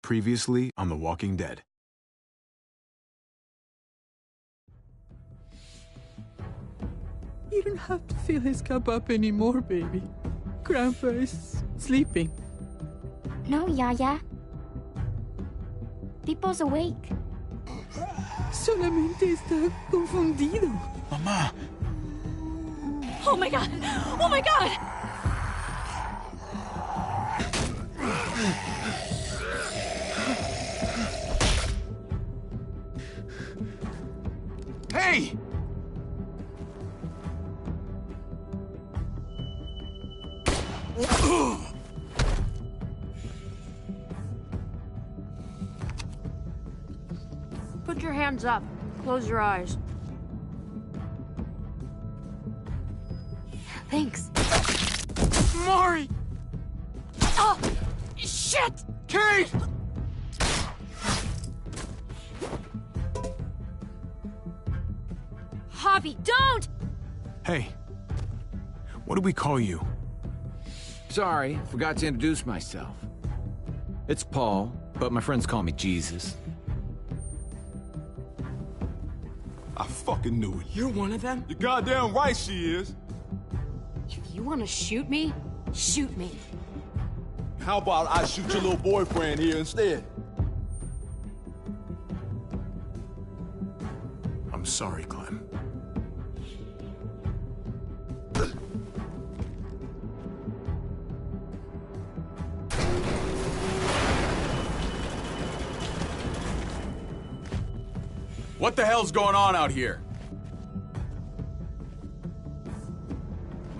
Previously on The Walking Dead. You don't have to fill his cup up anymore, baby. Grandpa is sleeping. No, Yaya. Pipo's awake. Solamente está confundido. Mamá! Oh my god! Oh my god! Hey! Put your hands up. Close your eyes. Thanks. Mari! Oh! Shit! Kate! Javi, don't! Hey. What do we call you? Sorry, forgot to introduce myself. It's Paul, but my friends call me Jesus. I fucking knew it. You're one of them? You're goddamn right she is. If you want to shoot me, shoot me. How about I shoot your little boyfriend here instead? I'm sorry, Clem. What the hell's going on out here?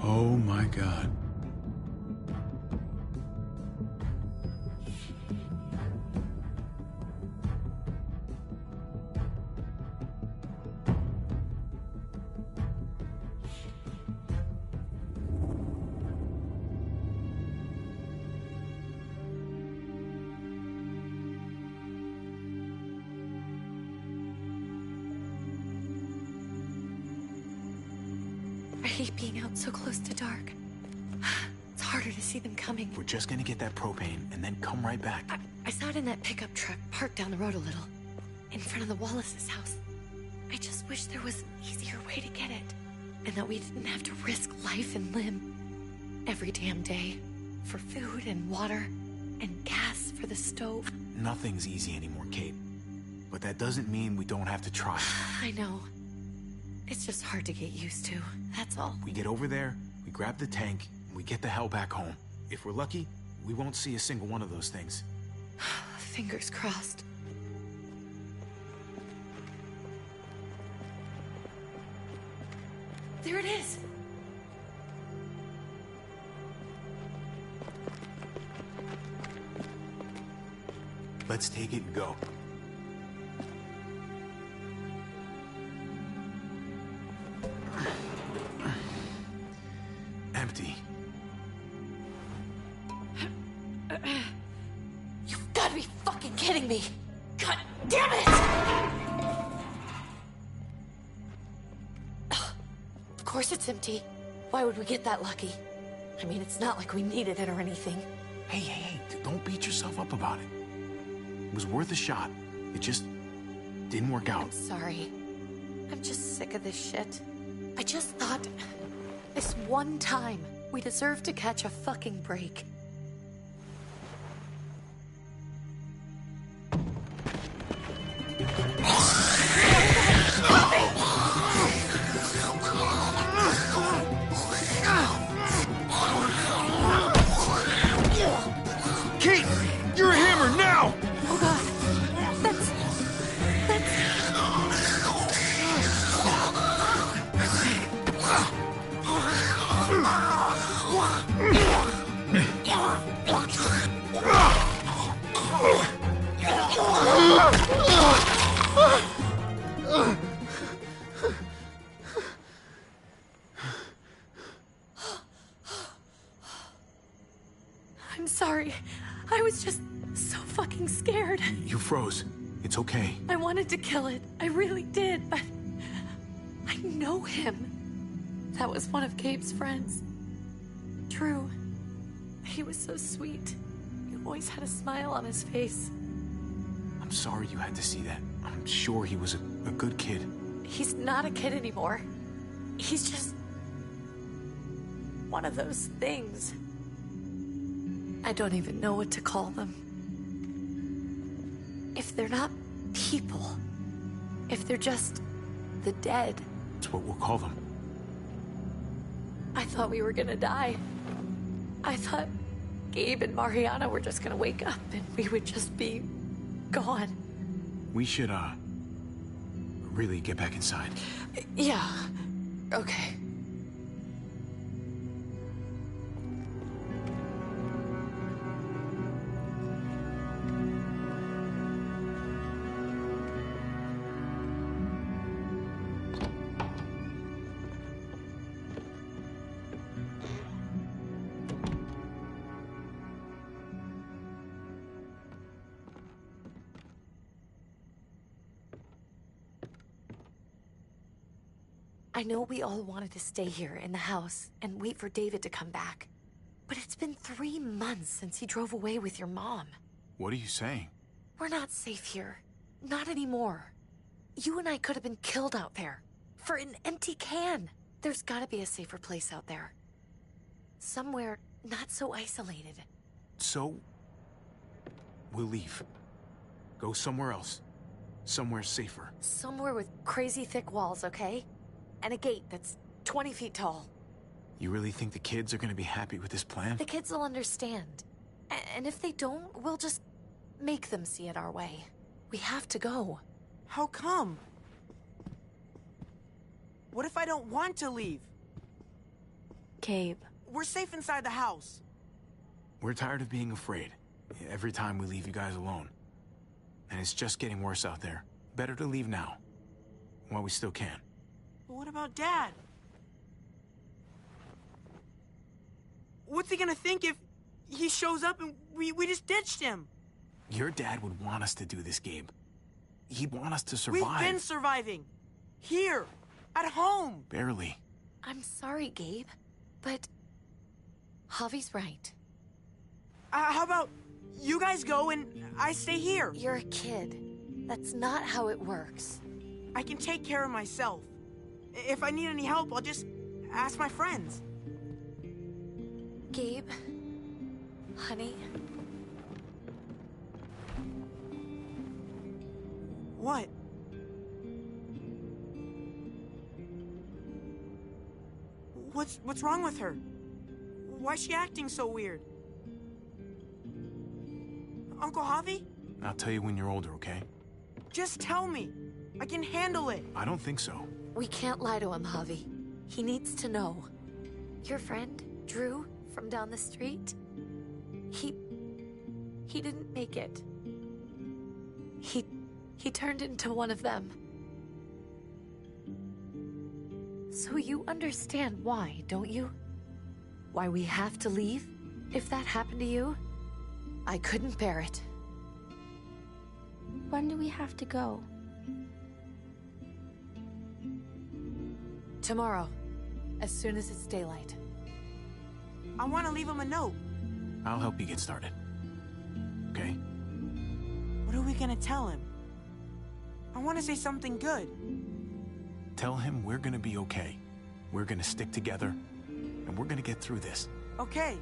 Oh my God. I hate being out so close to dark. It's harder to see them coming. We're just gonna get that propane and then come right back. I saw it in that pickup truck parked down the road a little, in front of the Wallace's house. I just wish there was an easier way to get it, and that we didn't have to risk life and limb every damn day for food and water and gas for the stove. Nothing's easy anymore, Kate. But that doesn't mean we don't have to try. I know. It's just hard to get used to, that's all. We get over there, we grab the tank, and we get the hell back home. If we're lucky, we won't see a single one of those things. Fingers crossed. There it is! Let's take it and go. Empty. You've got to be fucking kidding me! God damn it! Of course it's empty. Why would we get that lucky? I mean, it's not like we needed it or anything. Hey, don't beat yourself up about it. It was worth a shot. It just didn't work out. I'm sorry. I'm just sick of this shit. I just thought, this one time, we deserve to catch a fucking break. Kate! You're a hammer now! Oh god. That's... I'm sorry. I was just so fucking scared. You froze. It's okay. I wanted to kill it. I really did, but I know him. That was one of Gabe's friends. Drew. He was so sweet. He always had a smile on his face. I'm sorry you had to see that. I'm sure he was a good kid. He's not a kid anymore. He's just one of those things. I don't even know what to call them. If they're not people, if they're just the dead. That's what we'll call them. I thought we were gonna die. I thought Gabe and Mariana were just gonna wake up and we would just be gone. We should, really get back inside. Yeah. Okay. I know we all wanted to stay here in the house and wait for David to come back. But it's been 3 months since he drove away with your mom. What are you saying? We're not safe here. Not anymore. You and I could have been killed out there. For an empty can. There's gotta be a safer place out there. Somewhere not so isolated. So, we'll leave. Go somewhere else. Somewhere safer. Somewhere with crazy thick walls, okay? And a gate that's 20 feet tall. You really think the kids are gonna be happy with this plan? The kids will understand. And if they don't, we'll just make them see it our way. We have to go. How come? What if I don't want to leave? Gabe. We're safe inside the house. We're tired of being afraid. Every time we leave you guys alone. And it's just getting worse out there. Better to leave now. While we still can. But what about Dad? What's he gonna think if he shows up and we just ditched him? Your dad would want us to do this, Gabe. He'd want us to survive. We've been surviving. Here. At home. Barely. I'm sorry, Gabe. But Javi's right. How about you guys go and I stay here? You're a kid. That's not how it works. I can take care of myself. If I need any help, I'll just ask my friends. Gabe, honey. What? What's wrong with her? Why's she acting so weird? Uncle Javi? I'll tell you when you're older, okay? Just tell me. I can handle it. I don't think so. We can't lie to him, Javi. He needs to know. Your friend, Drew, from down the street, he didn't make it. He turned into one of them. So you understand why, don't you? Why we have to leave? If that happened to you, I couldn't bear it. When do we have to go? Tomorrow, as soon as it's daylight. I want to leave him a note. I'll help you get started. Okay? What are we gonna tell him? I want to say something good. Tell him we're gonna be okay. We're gonna stick together, and we're gonna get through this. Okay.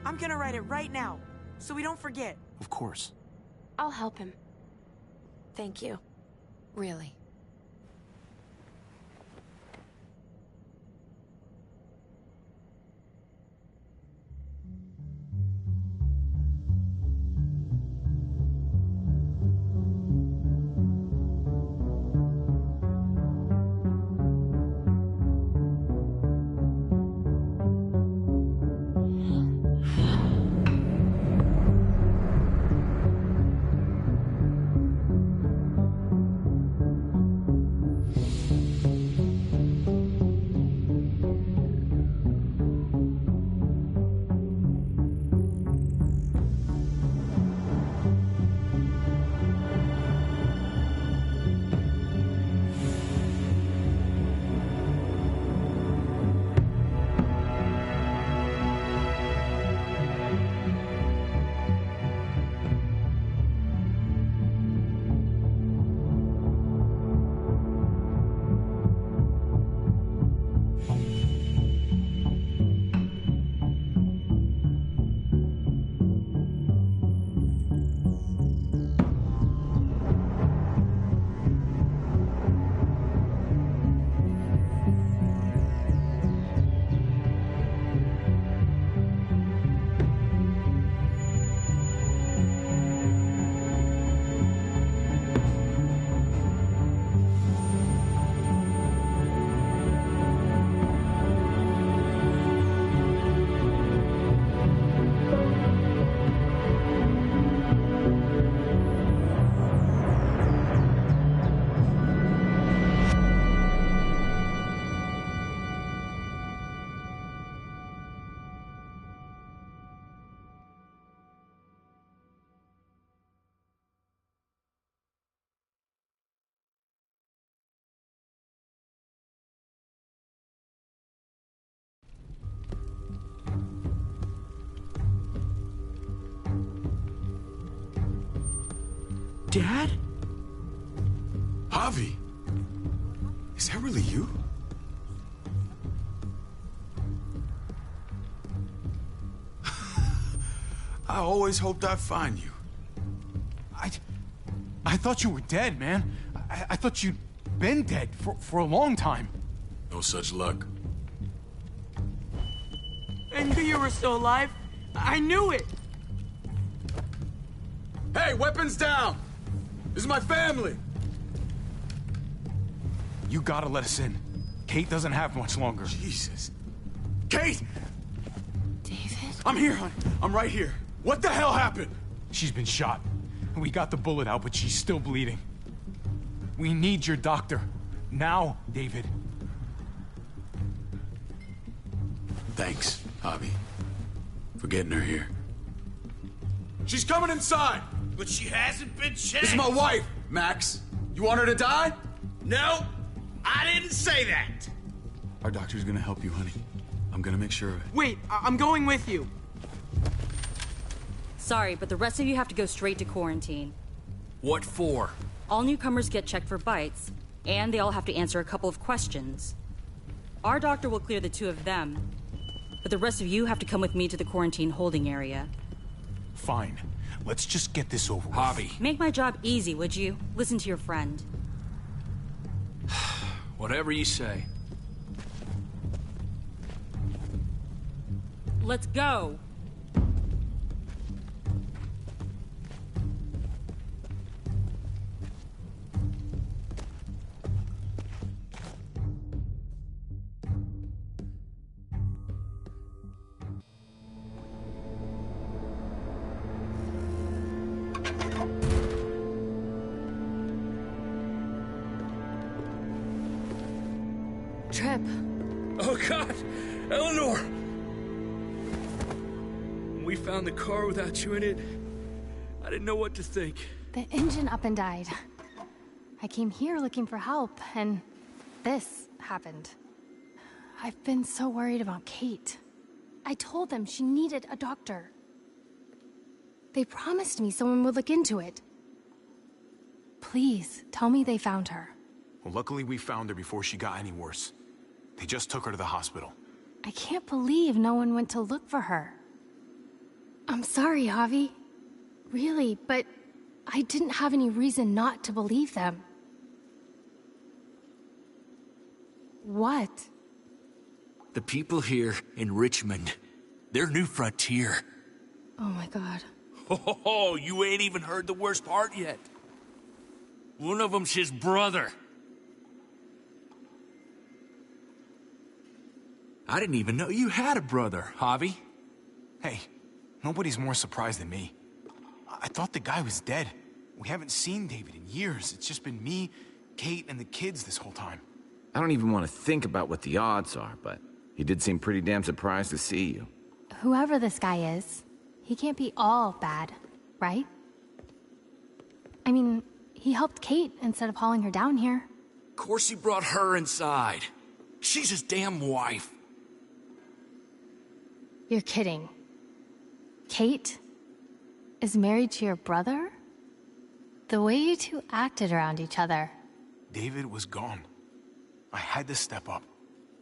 I'm gonna write it right now, so we don't forget. Of course. I'll help him. Thank you. Really. Dad? Javi, is that really you? I always hoped I'd find you. I thought you were dead, man. I thought you'd been dead for a long time. No such luck. I knew you were still alive. I knew it. Hey, weapons down! This is my family! You gotta let us in. Kate doesn't have much longer. Jesus. Kate! David? I'm here, honey. I'm right here. What the hell happened? She's been shot. We got the bullet out, but she's still bleeding. We need your doctor. Now, David. Thanks, Javi, for getting her here. She's coming inside! But she hasn't been checked. This is my wife, Max. You want her to die? No, I didn't say that. Our doctor's gonna help you, honey. I'm gonna make sure of it. Wait, I'm going with you. Sorry, but the rest of you have to go straight to quarantine. What for? All newcomers get checked for bites, and they all have to answer a couple of questions. Our doctor will clear the two of them, but the rest of you have to come with me to the quarantine holding area. Fine. Let's just get this over with. Javi. Make my job easy, would you? Listen to your friend. Whatever you say. Let's go! Trip. Oh, God! Eleanor! When we found the car without you in it, I didn't know what to think. The engine up and died. I came here looking for help, and this happened. I've been so worried about Kate. I told them she needed a doctor. They promised me someone would look into it. Please, tell me they found her. Well, luckily we found her before she got any worse. They just took her to the hospital. I can't believe no one went to look for her. I'm sorry, Javi. Really, but I didn't have any reason not to believe them. What? The people here in Richmond, they're New Frontier. Oh my God. Oh, you ain't even heard the worst part yet. One of them's his brother. I didn't even know you had a brother, Javi. Hey, nobody's more surprised than me. I thought the guy was dead. We haven't seen David in years. It's just been me, Kate, and the kids this whole time. I don't even want to think about what the odds are, but he did seem pretty damn surprised to see you. Whoever this guy is, he can't be all bad, right? I mean, he helped Kate instead of hauling her down here. Of course he brought her inside. She's his damn wife. You're kidding. Kate is married to your brother? The way you two acted around each other. David was gone. I had to step up,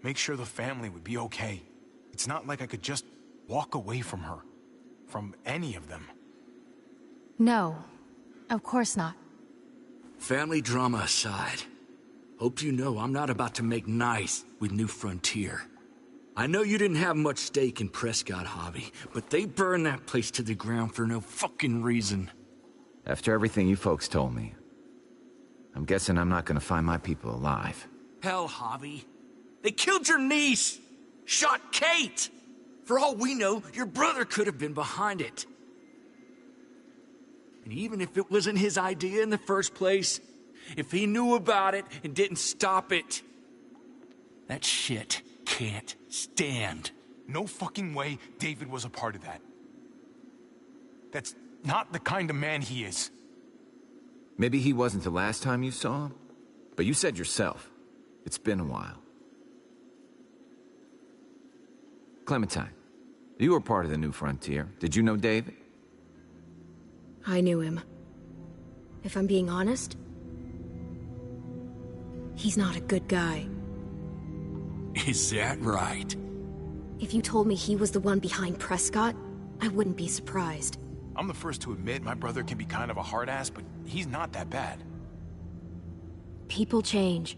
make sure the family would be okay. It's not like I could just walk away from her, from any of them. No, of course not. Family drama aside, hope you know I'm not about to make nice with New Frontier. I know you didn't have much stake in Prescott, Javi, but they burned that place to the ground for no fucking reason. After everything you folks told me, I'm guessing I'm not gonna find my people alive. Hell, Javi. They killed your niece! Shot Kate! For all we know, your brother could have been behind it. And even if it wasn't his idea in the first place, if he knew about it and didn't stop it, that shit can't stand. No fucking way David was a part of that. That's not the kind of man he is. Maybe he wasn't the last time you saw him, but you said yourself, it's been a while. Clementine, you were part of the New Frontier. Did you know David? I knew him. if I'm being honest, he's not a good guy. Is that right? If you told me he was the one behind Prescott, I wouldn't be surprised. I'm the first to admit my brother can be kind of a hard ass, but he's not that bad. People change.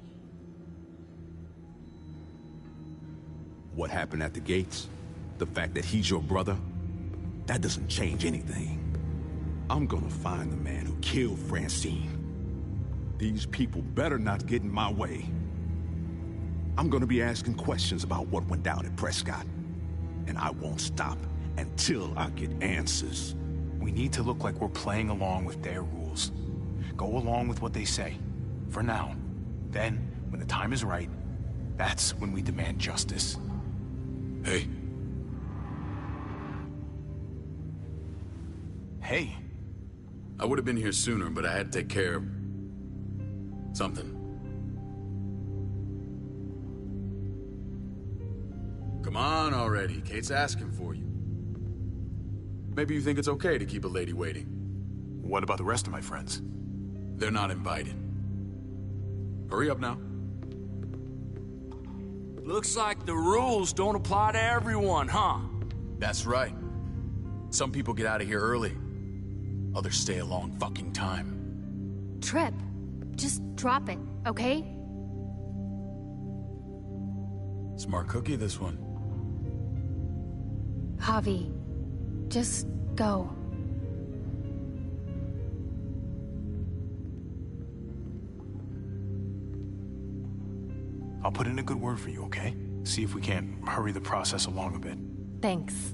What happened at the gates? The fact that he's your brother? That doesn't change anything. I'm gonna find the man who killed Francine. These people better not get in my way. I'm gonna be asking questions about what went down at Prescott. And I won't stop until I get answers. We need to look like we're playing along with their rules. Go along with what they say. For now. Then, when the time is right, that's when we demand justice. Hey. Hey. I would have been here sooner, but I had to take care of... something. Come on already. Kate's asking for you. Maybe you think it's okay to keep a lady waiting. What about the rest of my friends? They're not invited. Hurry up now. Looks like the rules don't apply to everyone, huh? That's right. Some people get out of here early. Others stay a long fucking time. Trip, just drop it, okay? Smart cookie, this one. Javi, just go. I'll put in a good word for you, okay? See if we can't hurry the process along a bit. Thanks.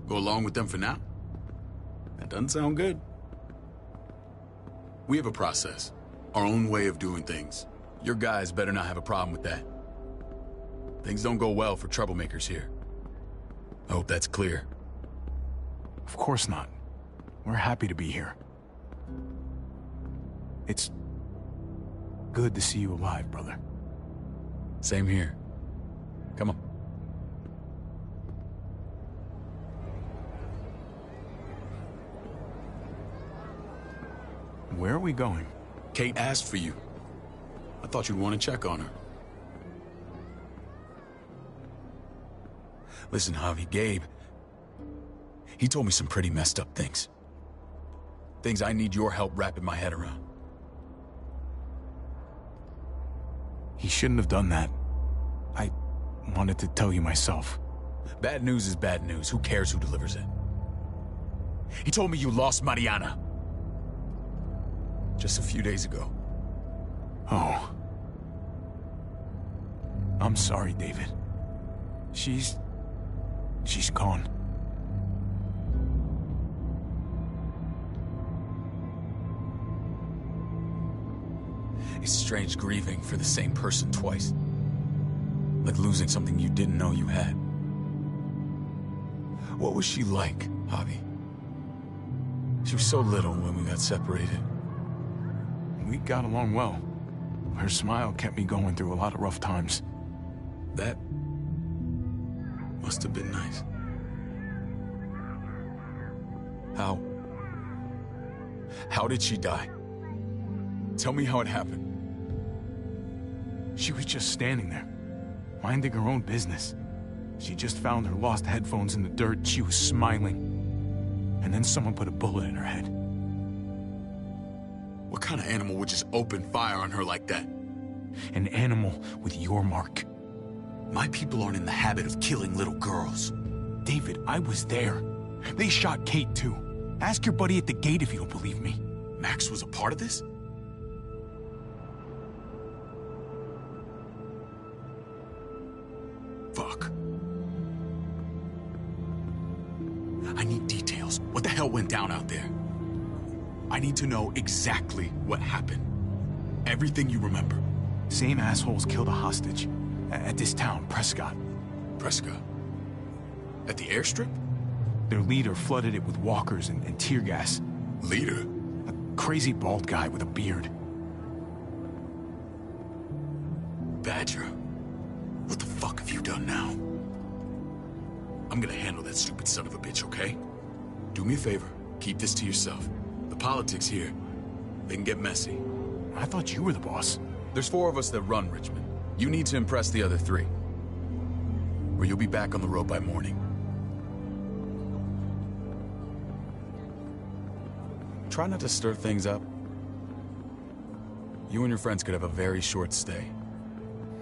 Go along with them for now? That doesn't sound good. We have a process, our own way of doing things. Your guys better not have a problem with that. Things don't go well for troublemakers here. I hope that's clear. Of course not. We're happy to be here. It's good to see you alive, brother. Same here. Come on. Where are we going? Kate asked for you. I thought you'd want to check on her. Listen, Javi, Gabe... he told me some pretty messed up things. Things I need your help wrapping my head around. He shouldn't have done that. I wanted to tell you myself. Bad news is bad news. Who cares who delivers it? He told me you lost Mariana. Just a few days ago. Oh. I'm sorry, David. She's gone. It's strange grieving for the same person twice. Like losing something you didn't know you had. What was she like, Javi? She was so little when we got separated. We got along well. Her smile kept me going through a lot of rough times. That must have been nice. How did she die? Tell me how it happened. She was just standing there, minding her own business. She just found her lost headphones in the dirt. She was smiling. And then someone put a bullet in her head. What kind of animal would just open fire on her like that? An animal with your mark. My people aren't in the habit of killing little girls. David, I was there. They shot Kate too. Ask your buddy at the gate if you don't believe me. Max was a part of this? Fuck. I need details. went down out there. I need to know exactly what happened. Everything you remember. Same assholes killed a hostage at this town, Prescott. Prescott? At the airstrip? Their leader flooded it with walkers and tear gas. Leader? A crazy bald guy with a beard. Badger, what the fuck have you done now? I'm gonna handle that stupid son of a bitch, okay? Do me a favor, keep this to yourself. The politics here, they can get messy. I thought you were the boss. There's 4 of us that run Richmond. You need to impress the other 3. Or you'll be back on the road by morning. Try not to stir things up. You and your friends could have a very short stay.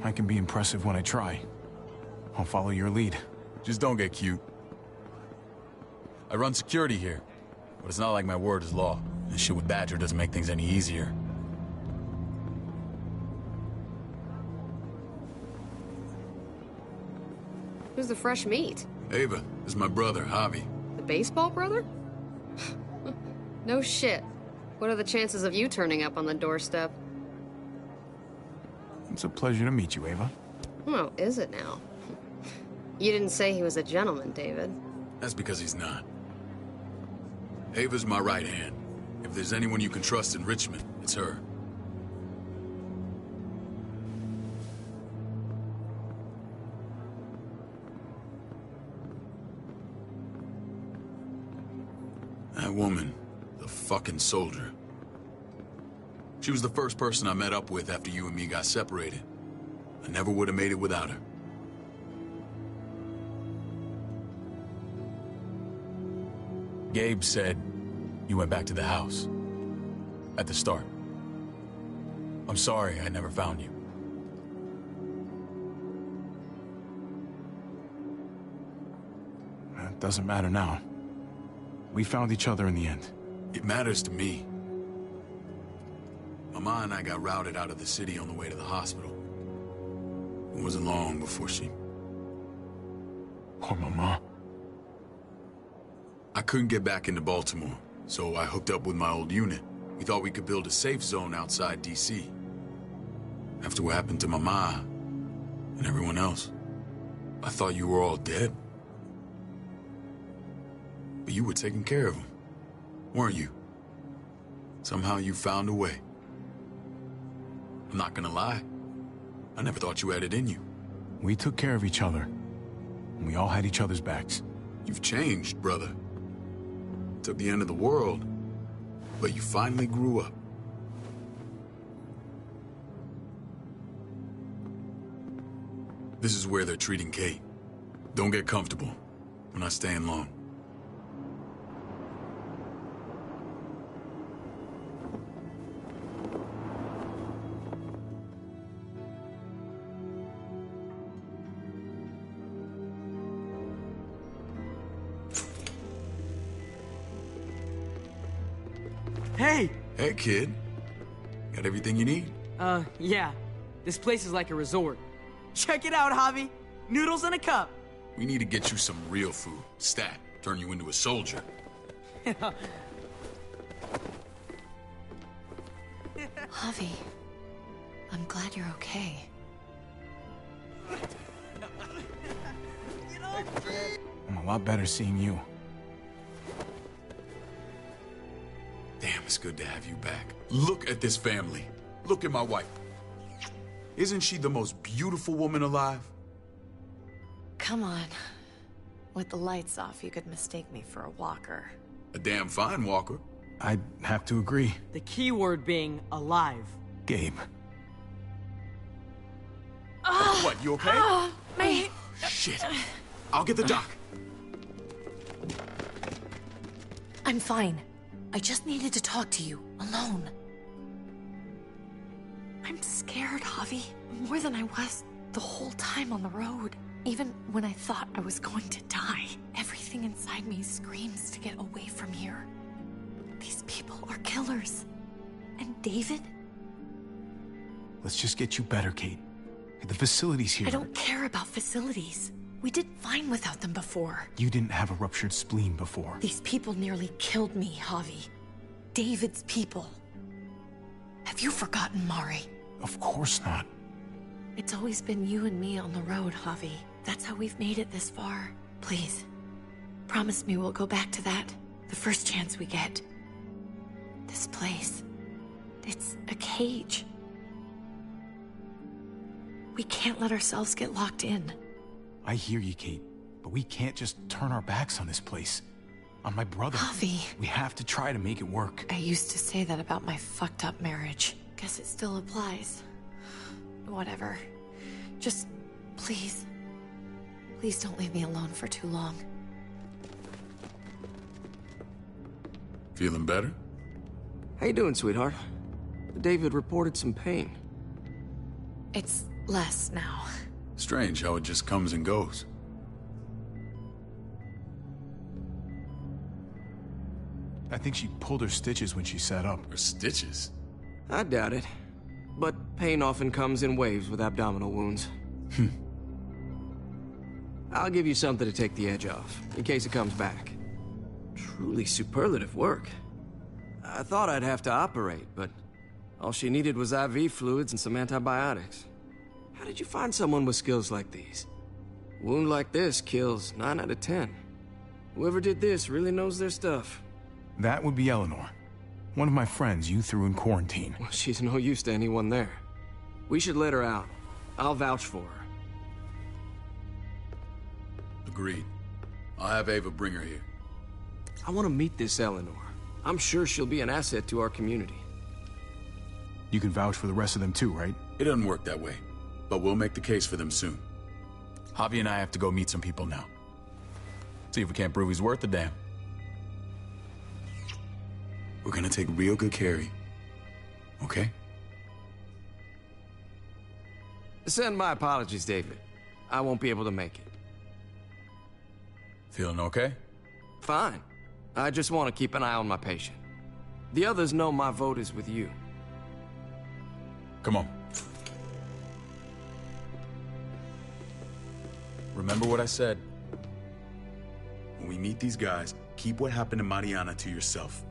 I can be impressive when I try. I'll follow your lead. Just don't get cute. I run security here, but it's not like my word is law. And shit with Badger doesn't make things any easier. Who's the fresh meat? Ava, this is my brother, Javi. The baseball brother? No shit. What are the chances of you turning up on the doorstep? It's a pleasure to meet you, Ava. Oh, is it now? You didn't say he was a gentleman, David. That's because he's not. Ava's my right hand. If there's anyone you can trust in Richmond, it's her. That woman, the fucking soldier. She was the first person I met up with after you and me got separated. I never would have made it without her. Gabe said you went back to the house. At the start. I'm sorry I never found you. It doesn't matter now. We found each other in the end. It matters to me. Mama and I got routed out of the city on the way to the hospital. It wasn't long before she... Poor Mama. I couldn't get back into Baltimore, so I hooked up with my old unit. We thought we could build a safe zone outside D.C. After what happened to Mama and everyone else, I thought you were all dead. But you were taking care of them, weren't you? Somehow you found a way. I'm not gonna lie. I never thought you had it in you. We took care of each other. And we all had each other's backs. You've changed, brother. Took the end of the world, but you finally grew up. This is where they're treating Kate. Don't get comfortable. We're not staying long. Hey! Hey, kid. Got everything you need? Yeah. This place is like a resort. Check it out, Javi. Noodles in a cup. We need to get you some real food. Stat. Turn you into a soldier. Javi, I'm glad you're okay. I'm a lot better seeing you. Damn, it's good to have you back. Look at this family. Look at my wife. Isn't she the most beautiful woman alive? Come on. With the lights off, you could mistake me for a walker. A damn fine walker. I'd have to agree. The key word being alive. Gabe. What, you okay? My... Shit. I'll get the doc. I'm fine. I just needed to talk to you, alone. I'm scared, Javi. More than I was the whole time on the road. Even when I thought I was going to die, everything inside me screams to get away from here. These people are killers. And David? Let's just get you better, Kate. The facility's here. I don't care about facilities. We did fine without them before. You didn't have a ruptured spleen before. These people nearly killed me, Javi. David's people. Have you forgotten, Mari? Of course not. It's always been you and me on the road, Javi. That's how we've made it this far. Please, promise me we'll go back to that the first chance we get. This place, it's a cage. We can't let ourselves get locked in. I hear you, Kate, but we can't just turn our backs on this place. On my brother. Javi. We have to try to make it work. I used to say that about my fucked up marriage. Guess it still applies. Whatever. Just, please. Please don't leave me alone for too long. Feeling better? How you doing, sweetheart? David reported some pain. It's less now. Strange how it just comes and goes. I think she pulled her stitches when she sat up. Her stitches? I doubt it. But pain often comes in waves with abdominal wounds. I'll give you something to take the edge off, in case it comes back. Truly superlative work. I thought I'd have to operate, but all she needed was IV fluids and some antibiotics. How did you find someone with skills like these? A wound like this kills 9 out of 10. Whoever did this really knows their stuff. That would be Eleanor. One of my friends you threw in quarantine. Well, she's no use to anyone there. We should let her out. I'll vouch for her. Agreed. I'll have Ava bring her here. I want to meet this Eleanor. I'm sure she'll be an asset to our community. You can vouch for the rest of them too, right? It doesn't work that way, but we'll make the case for them soon. Javi and I have to go meet some people now. See if we can't prove he's worth a damn. We're gonna take real good care of you, okay? Send my apologies, David. I won't be able to make it. Feeling okay? Fine. I just want to keep an eye on my patient. The others know my vote is with you. Come on. Remember what I said. When we meet these guys, keep what happened to Mariana to yourself.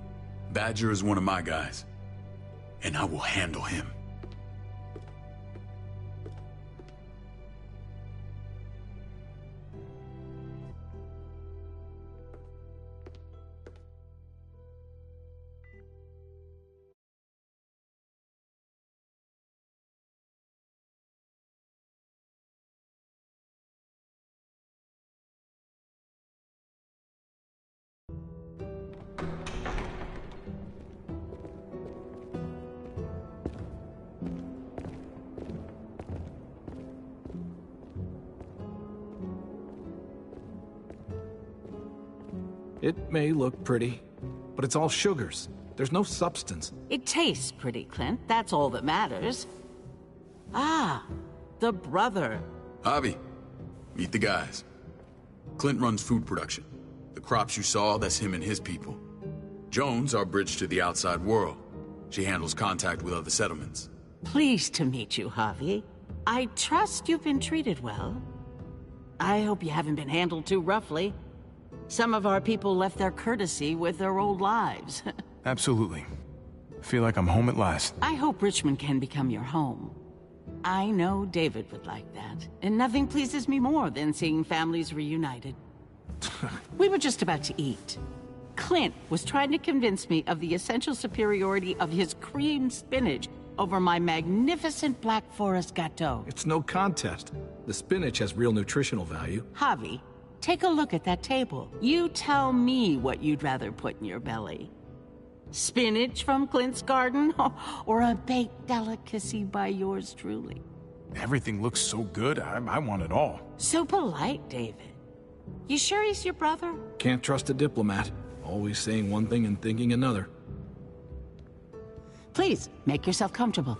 Badger is one of my guys, and I will handle him. It may look pretty, but it's all sugars. There's no substance. It tastes pretty, Clint. That's all that matters. Ah, the brother. Javi, meet the guys. Clint runs food production. The crops you saw, that's him and his people. Jones, our bridge to the outside world. She handles contact with other settlements. Pleased to meet you, Javi. I trust you've been treated well. I hope you haven't been handled too roughly. Some of our people left their courtesy with their old lives. Absolutely. Feel like I'm home at last. I hope Richmond can become your home. I know David would like that, and nothing pleases me more than seeing families reunited. We were just about to eat. Clint was trying to convince me of the essential superiority of his creamed spinach over my magnificent Black Forest gâteau. It's no contest. The spinach has real nutritional value. Javi, take a look at that table. You tell me what you'd rather put in your belly. Spinach from Clint's garden, or a baked delicacy by yours truly? Everything looks so good, I want it all. So polite, David. You sure he's your brother? Can't trust a diplomat. Always saying one thing and thinking another. Please, make yourself comfortable.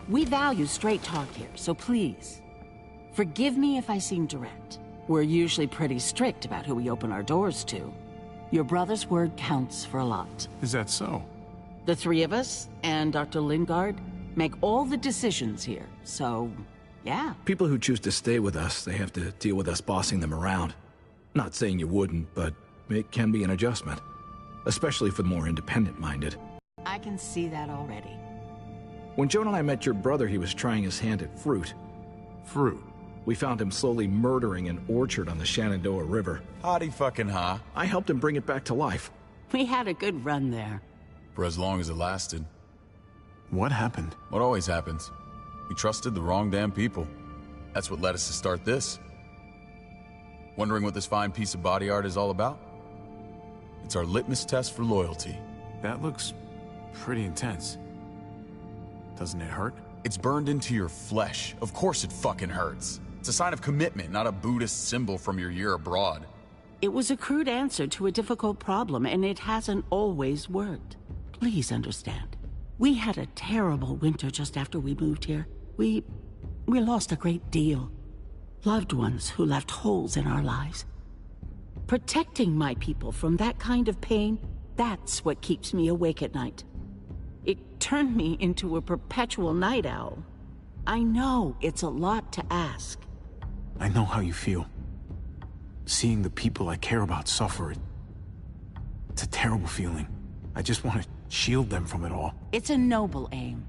We value straight talk here, so please, forgive me if I seem direct. We're usually pretty strict about who we open our doors to. Your brother's word counts for a lot. Is that so? The three of us, and Dr. Lingard, make all the decisions here, so Yeah. People who choose to stay with us, they have to deal with us bossing them around. Not saying you wouldn't, but it can be an adjustment. Especially for the more independent-minded. I can see that already. When Joan and I met your brother, he was trying his hand at fruit. Fruit? We found him slowly murdering an orchard on the Shenandoah River. Howdy fucking ha. I helped him bring it back to life. We had a good run there. For as long as it lasted. What happened? What always happens. We trusted the wrong damn people. That's what led us to start this. Wondering what this fine piece of body art is all about? It's our litmus test for loyalty. That looks pretty intense. Doesn't it hurt? It's burned into your flesh. Of course it fucking hurts. It's a sign of commitment, not a Buddhist symbol from your year abroad. It was a crude answer to a difficult problem, and it hasn't always worked. Please understand. We had a terrible winter just after we moved here. We lost a great deal. Loved ones who left holes in our lives. Protecting my people from that kind of pain, that's what keeps me awake at night. It turned me into a perpetual night owl. I know it's a lot to ask. I know how you feel. Seeing the people I care about suffer, it's a terrible feeling. I just want to shield them from it all. It's a noble aim.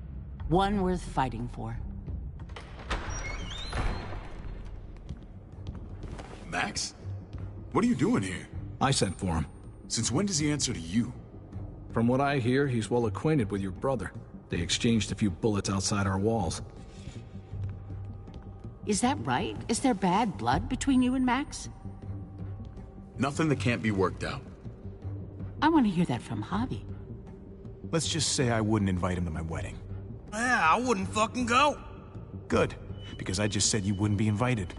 One worth fighting for. Max? What are you doing here? I sent for him. Since when does he answer to you? From what I hear, he's well acquainted with your brother. They exchanged a few bullets outside our walls. Is that right? Is there bad blood between you and Max? Nothing that can't be worked out. I want to hear that from Javi. Let's just say I wouldn't invite him to my wedding. Yeah, I wouldn't fucking go. Good, because I just said you wouldn't be invited.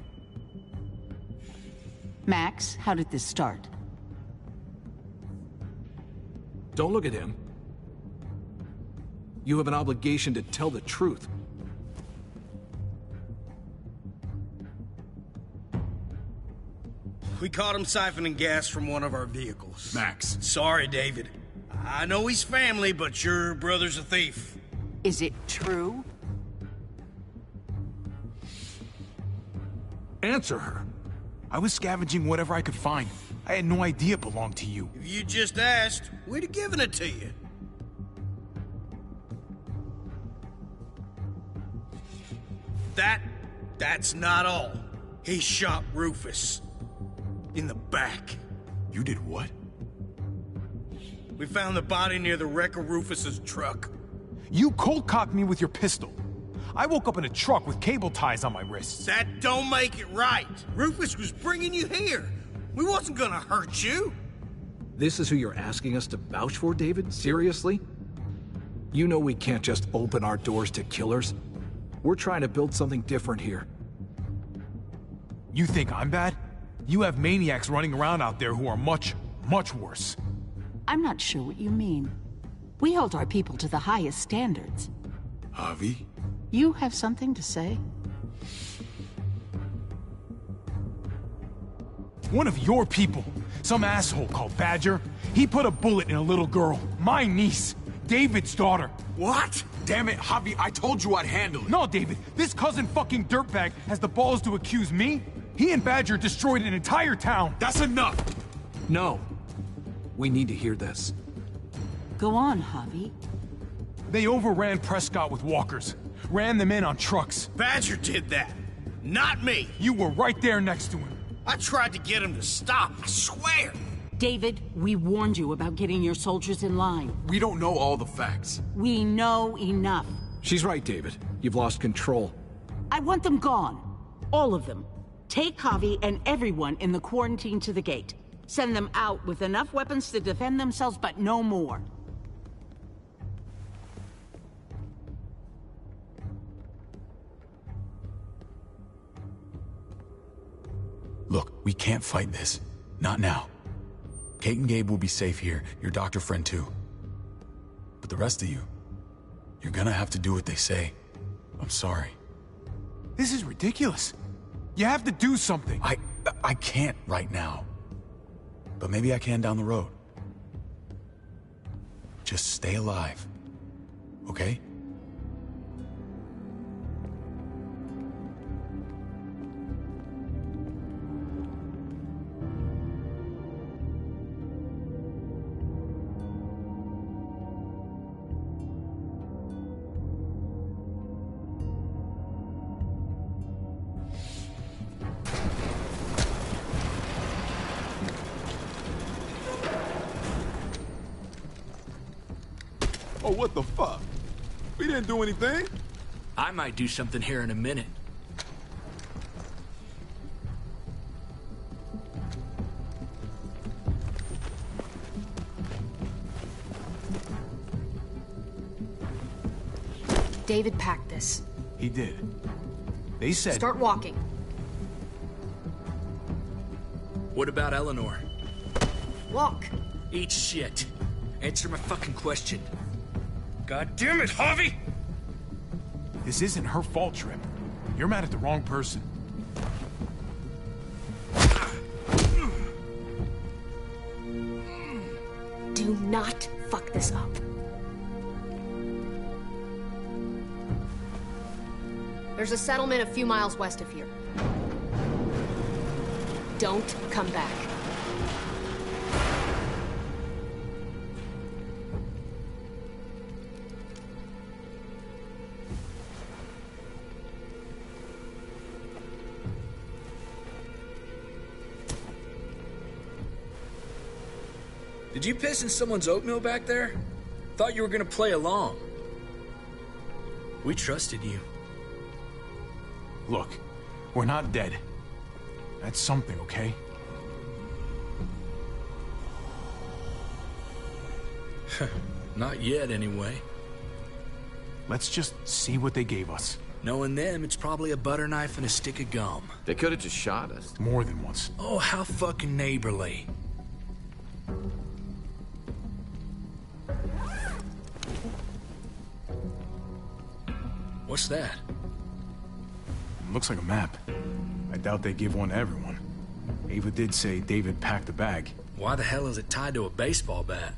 Max, how did this start? Don't look at him. You have an obligation to tell the truth. We caught him siphoning gas from one of our vehicles. Max. Sorry, David. I know he's family, but your brother's a thief. Is it true? Answer her. I was scavenging whatever I could find. I had no idea it belonged to you. If you just asked, we'd have given it to you. That's not all. He shot Rufus. In the back. You did what? We found the body near the wreck of Rufus's truck. You cold-cocked me with your pistol. I woke up in a truck with cable ties on my wrists. That don't make it right. Rufus was bringing you here. We wasn't gonna hurt you. This is who you're asking us to vouch for, David? Seriously? You know we can't just open our doors to killers. We're trying to build something different here. You think I'm bad? You have maniacs running around out there who are much, much worse. I'm not sure what you mean. We hold our people to the highest standards. Javi? You have something to say? One of your people, some asshole called Badger, he put a bullet in a little girl, my niece, David's daughter. What? Damn it, Javi, I told you I'd handle it. No, David, this cousin fucking dirtbag has the balls to accuse me? He and Badger destroyed an entire town. That's enough! No. We need to hear this. Go on, Javi. They overran Prescott with walkers. Ran them in on trucks. Badger did that. Not me. You were right there next to him. I tried to get him to stop, I swear. David, we warned you about getting your soldiers in line. We don't know all the facts. We know enough. She's right, David. You've lost control. I want them gone. All of them. Take Javi and everyone in the quarantine to the gate. Send them out with enough weapons to defend themselves, but no more. Look, we can't fight this. Not now. Kate and Gabe will be safe here, your doctor friend too. But the rest of you, you're gonna have to do what they say. I'm sorry. This is ridiculous. You have to do something. I can't right now. But maybe I can down the road. Just stay alive. Okay? Oh, what the fuck? We didn't do anything. I might do something here in a minute. David packed this. He did. They said... Start walking. What about Eleanor? Walk. Eat shit. Answer my fucking question. God damn it, Harvey! This isn't her fault, Trip. You're mad at the wrong person. Do not fuck this up. There's a settlement a few miles west of here. Don't come back. Did you piss in someone's oatmeal back there? Thought you were gonna play along. We trusted you. Look, we're not dead. That's something, okay? Not yet, anyway. Let's just see what they gave us. Knowing them, it's probably a butter knife and a stick of gum. They could have just shot us. More than once. Oh, how fucking neighborly. What's that? Looks like a map. I doubt they give one to everyone. Ava did say David packed a bag. Why the hell is it tied to a baseball bat?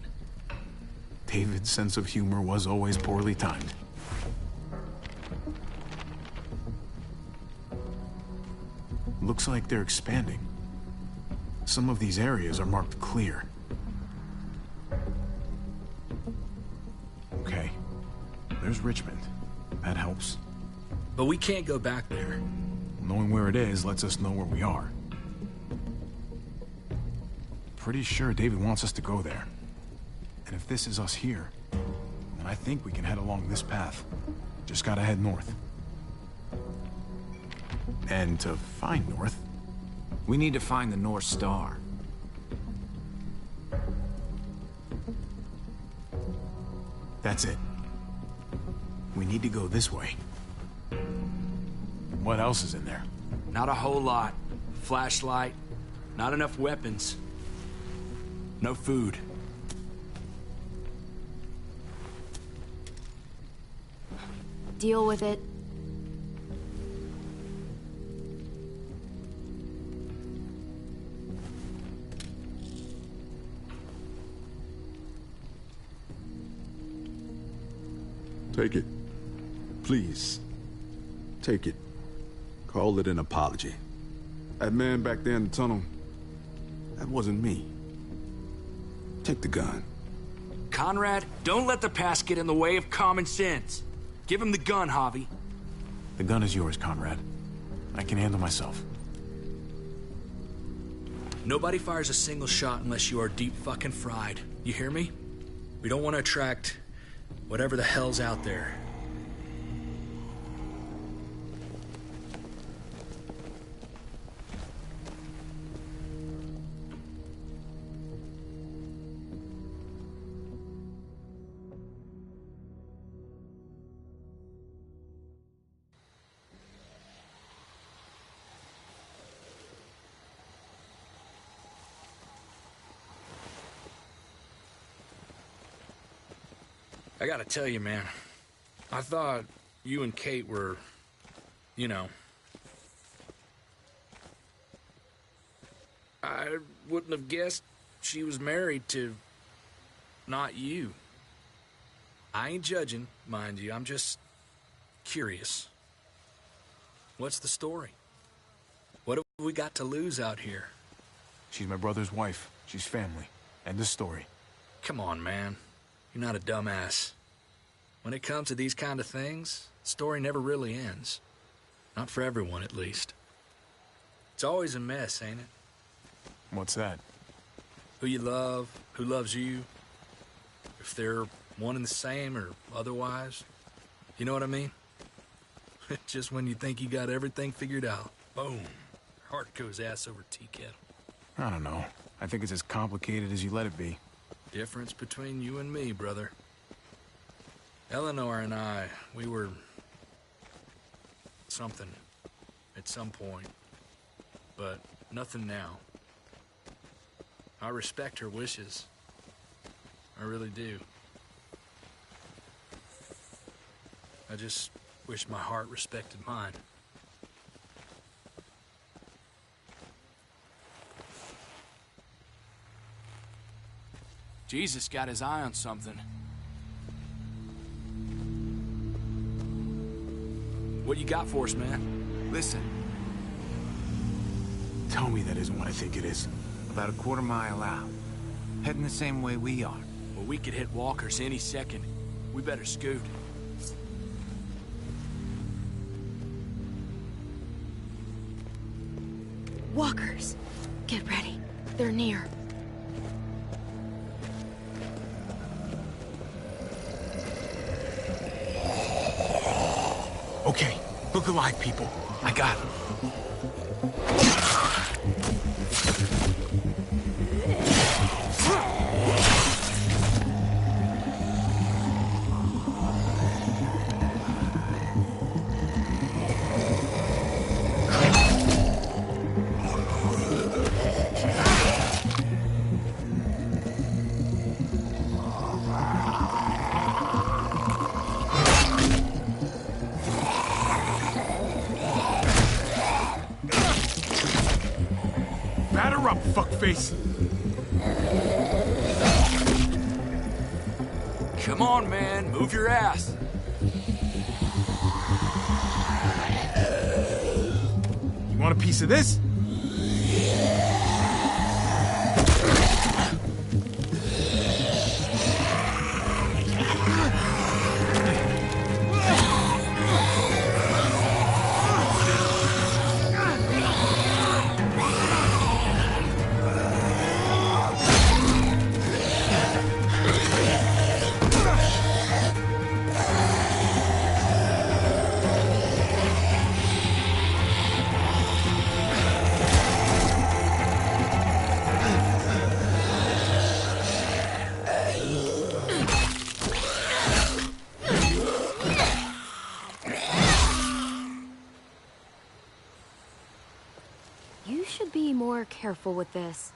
David's sense of humor was always poorly timed. Looks like they're expanding. Some of these areas are marked clear. Okay. There's Richmond. That helps. But we can't go back there. Knowing where it is lets us know where we are. Pretty sure David wants us to go there. And if this is us here, then I think we can head along this path. Just gotta head north. And to find north... We need to find the North Star. That's it. We need to go this way. What else is in there? Not a whole lot. Flashlight, not enough weapons. No food. Deal with it. Take it. Please. Take it. Call it an apology. That man back there in the tunnel, that wasn't me. Take the gun. Conrad, don't let the past get in the way of common sense. Give him the gun, Javi. The gun is yours, Conrad. I can handle myself. Nobody fires a single shot unless you are deep fucking fried. You hear me? We don't want to attract whatever the hell's out there. I gotta tell you, man, I thought you and Kate were, you know... I wouldn't have guessed she was married to... not you. I ain't judging, mind you, I'm just... curious. What's the story? What have we got to lose out here? She's my brother's wife. She's family. End of story. Come on, man. You're not a dumbass. When it comes to these kind of things, the story never really ends. Not for everyone, at least. It's always a mess, ain't it? What's that? Who you love, who loves you. If they're one and the same or otherwise. You know what I mean? Just when you think you got everything figured out, boom, heart goes ass over tea kettle. I don't know. I think it's as complicated as you let it be. Difference between you and me, brother. Eleanor and I, we were... something at some point, but nothing now. I respect her wishes. I really do. I just wish my heart respected mine. Jesus got his eye on something. What you got for us, man? Listen. Tell me that isn't what I think it is. About a quarter-mile out. Heading the same way we are. Well, we could hit walkers any second. We better scoot. Walkers! Get ready. They're near. Okay, look alive, people. I got him. Batter up, fuckface! Come on, man. Move your ass. You want a piece of this? You should be more careful with this.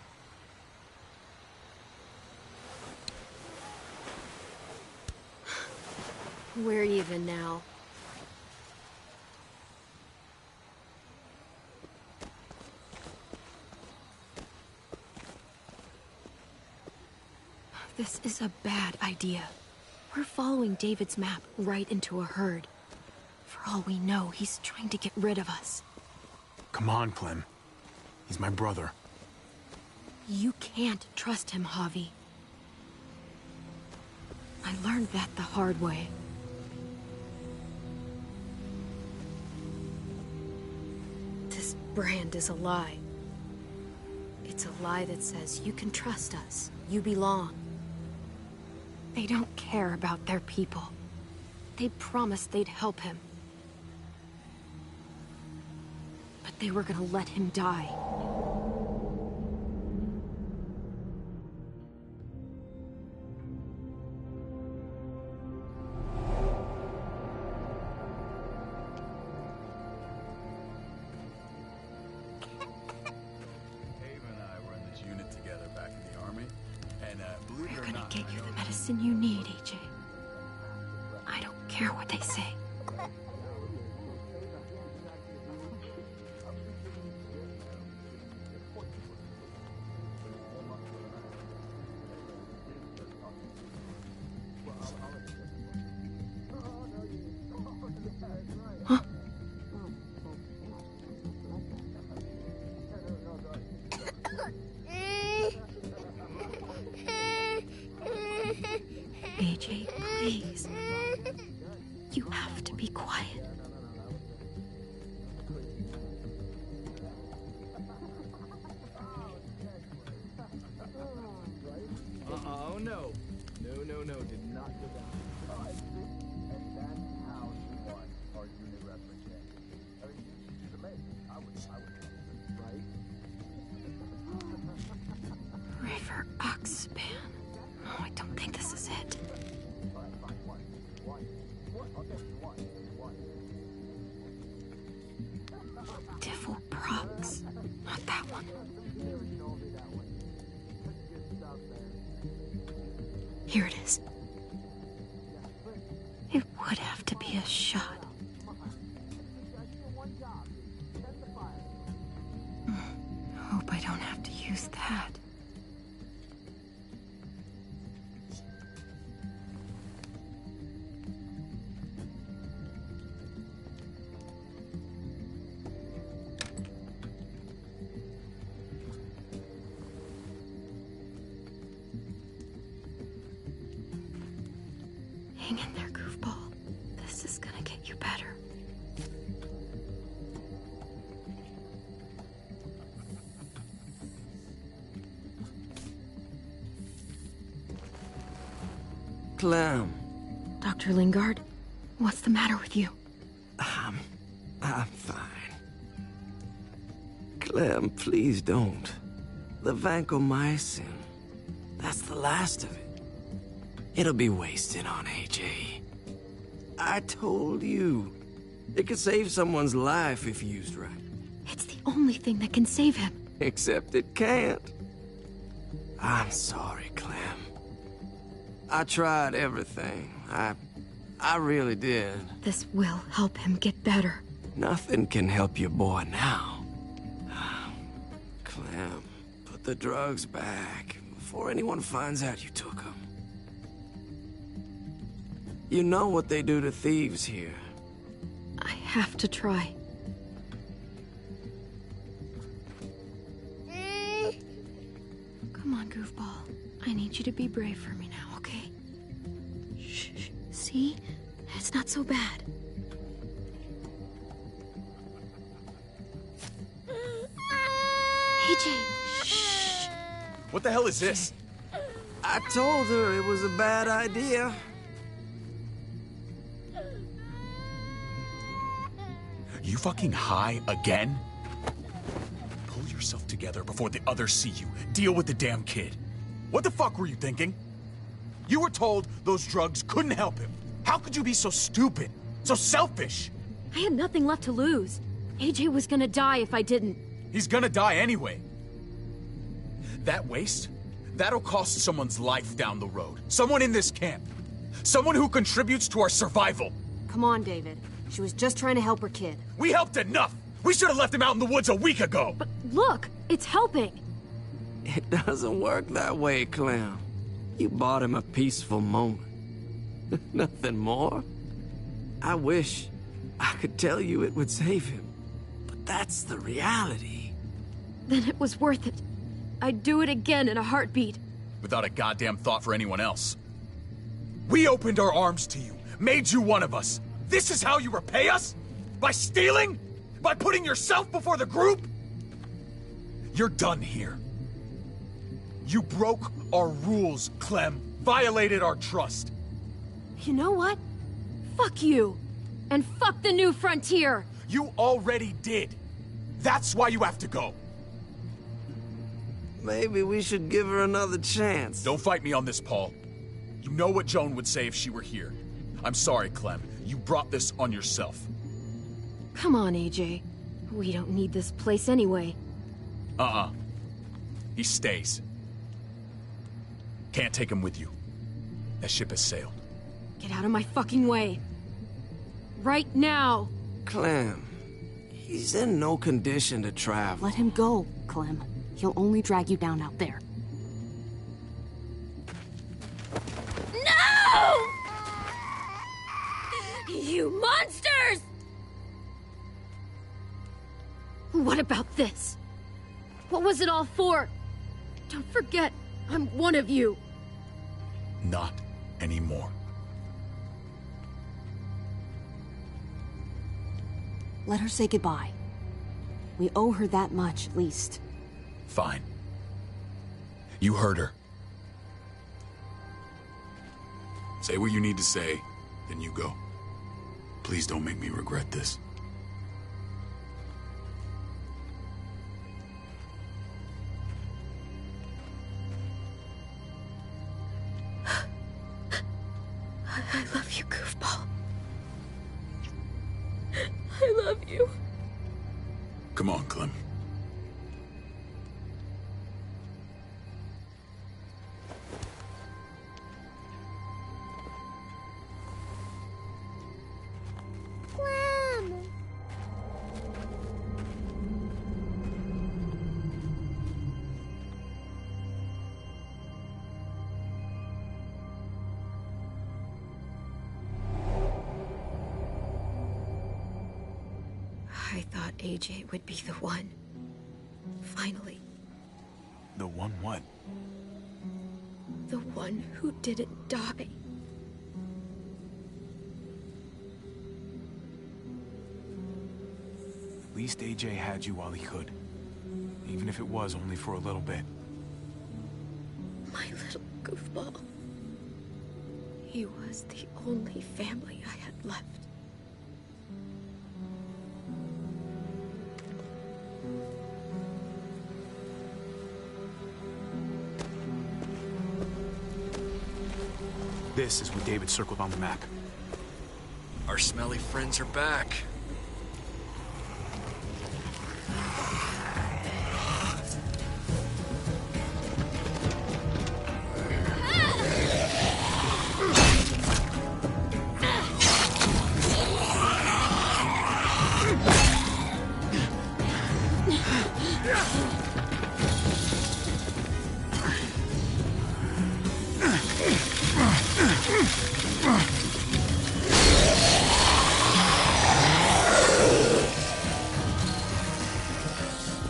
We're even now. This is a bad idea. We're following David's map right into a herd. For all we know, he's trying to get rid of us. Come on, Clem. He's my brother. You can't trust him, Javi. I learned that the hard way. This brand is a lie. It's a lie that says you can trust us, you belong. They don't care about their people. They promised they'd help him. But they were gonna let him die. Get you the medicine you need, AJ. I don't care what they say. Huh? AJ, please. You have to be quiet. Oh, no. No, did not go River Oxpan. Oh, I don't think this is it. Devil Prox. Not that one. Here it is. It would have to be a shot. Hope I don't have to use that. Hang in there, goofball. This is gonna get you better. Clem. Dr. Lingard, what's the matter with you? I'm fine. Clem, please don't. The vancomycin, that's the last of it. It'll be wasted on AJ. I told you. It could save someone's life if used right. It's the only thing that can save him. Except it can't. I'm sorry, Clem. I tried everything. I really did. This will help him get better. Nothing can help your boy now. Clem, put the drugs back before anyone finds out you took them. You know what they do to thieves here. I have to try. Come on, goofball. I need you to be brave for me now, okay? Shh, shh. See? It's not so bad. AJ, shh. What the hell is this? I told her it was a bad idea. You fucking high again? Pull yourself together before the others see you. Deal with the damn kid. What the fuck were you thinking? You were told those drugs couldn't help him. How could you be so stupid? So selfish? I had nothing left to lose. AJ was gonna die if I didn't. He's gonna die anyway. That waste? That'll cost someone's life down the road. Someone in this camp. Someone who contributes to our survival. Come on, David. She was just trying to help her kid. We helped enough! We should have left him out in the woods a week ago! But look, it's helping! It doesn't work that way, Clem. You bought him a peaceful moment. Nothing more. I wish I could tell you it would save him, but that's the reality. Then it was worth it. I'd do it again in a heartbeat. Without a goddamn thought for anyone else. We opened our arms to you, made you one of us. This is how you repay us? By stealing? By putting yourself before the group? You're done here. You broke our rules, Clem. Violated our trust. You know what? Fuck you. And fuck the new frontier. You already did. That's why you have to go. Maybe we should give her another chance. Don't fight me on this, Paul. You know what Joan would say if she were here. I'm sorry, Clem. You brought this on yourself. Come on, AJ. We don't need this place anyway. He stays. Can't take him with you. That ship has sailed. Get out of my fucking way. Right now. Clem, he's in no condition to travel. Let him go, Clem. He'll only drag you down out there. No! You monsters! What about this? What was it all for? Don't forget, I'm one of you. Not anymore. Let her say goodbye. We owe her that much, at least. Fine. You heard her. Say what you need to say, then you go. Please don't make me regret this. I love you, goofball. I love you. Come on, Clem. Clem! I thought AJ would be the one. Finally. The one what? The one who didn't die. At least AJ had you while he could. Even if it was only for a little bit. My little goofball. He was the only family I had left. This is what David circled on the map. Our smelly friends are back.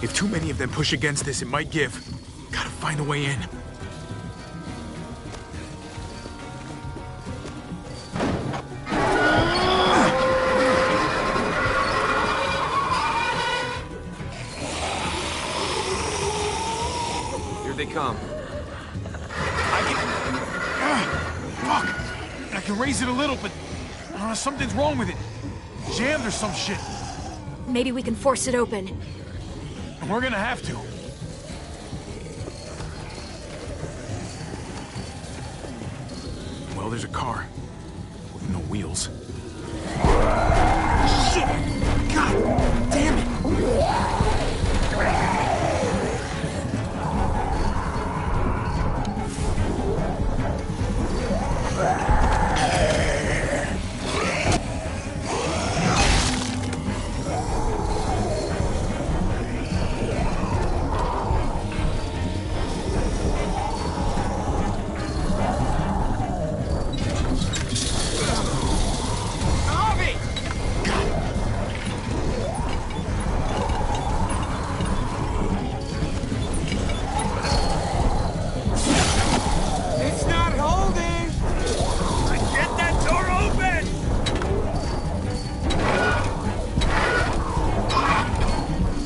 If too many of them push against this, it might give. Gotta find a way in. Here they come. Fuck! I can raise it a little, but something's wrong with it. Jammed or some shit. Maybe we can force it open. We're gonna have to. Well, there's a car. With no wheels. Shit! God damn it!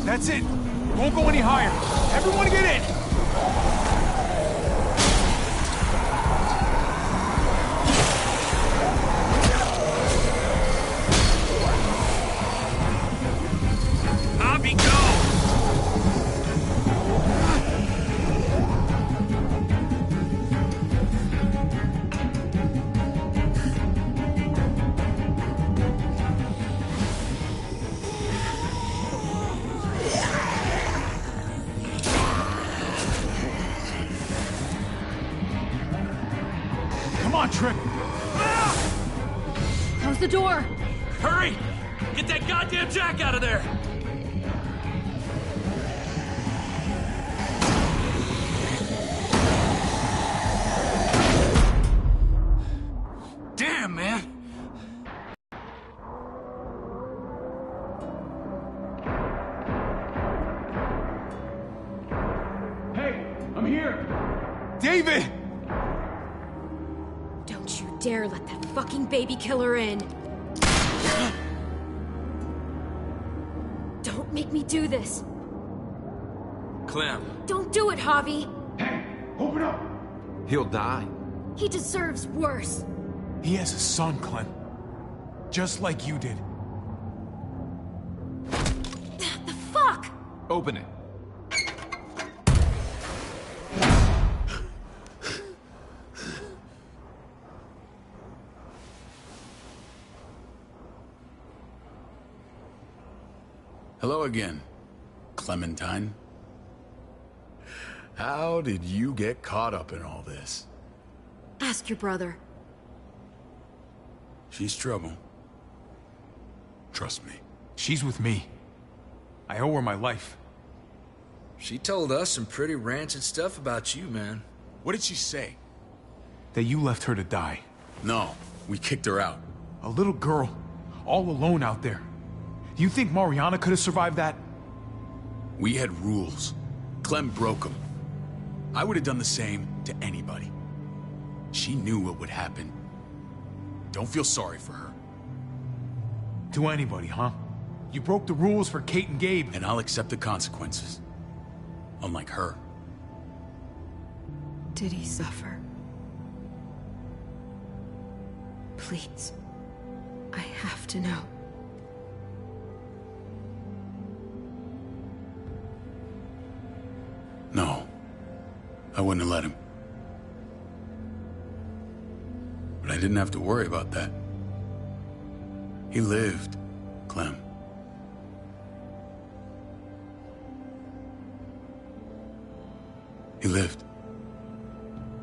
That's it. Won't go any higher. Everyone get in. Hobby, go! Come on, Trip. Close the door. Hurry! Get that goddamn Jack out of there! Damn, man! Hey, I'm here. David! Don't you dare let that fucking baby killer in. Don't make me do this. Clem. Don't do it, Javi. Open up. He'll die. He deserves worse. He has a son, Clem. Just like you did. The fuck? Open it. Hello again, Clementine. How did you get caught up in all this? Ask your brother. She's trouble. Trust me. She's with me. I owe her my life. She told us some pretty rancid stuff about you, man. What did she say? That you left her to die. No, we kicked her out. A little girl, all alone out there. Do you think Mariana could have survived that? We had rules. Clem broke them. I would have done the same to anybody. She knew what would happen. Don't feel sorry for her. To anybody, huh? You broke the rules for Kate and Gabe. And I'll accept the consequences. Unlike her. Did he suffer? Please. I have to know. No. I wouldn't have let him. But I didn't have to worry about that. He lived, Clem. He lived.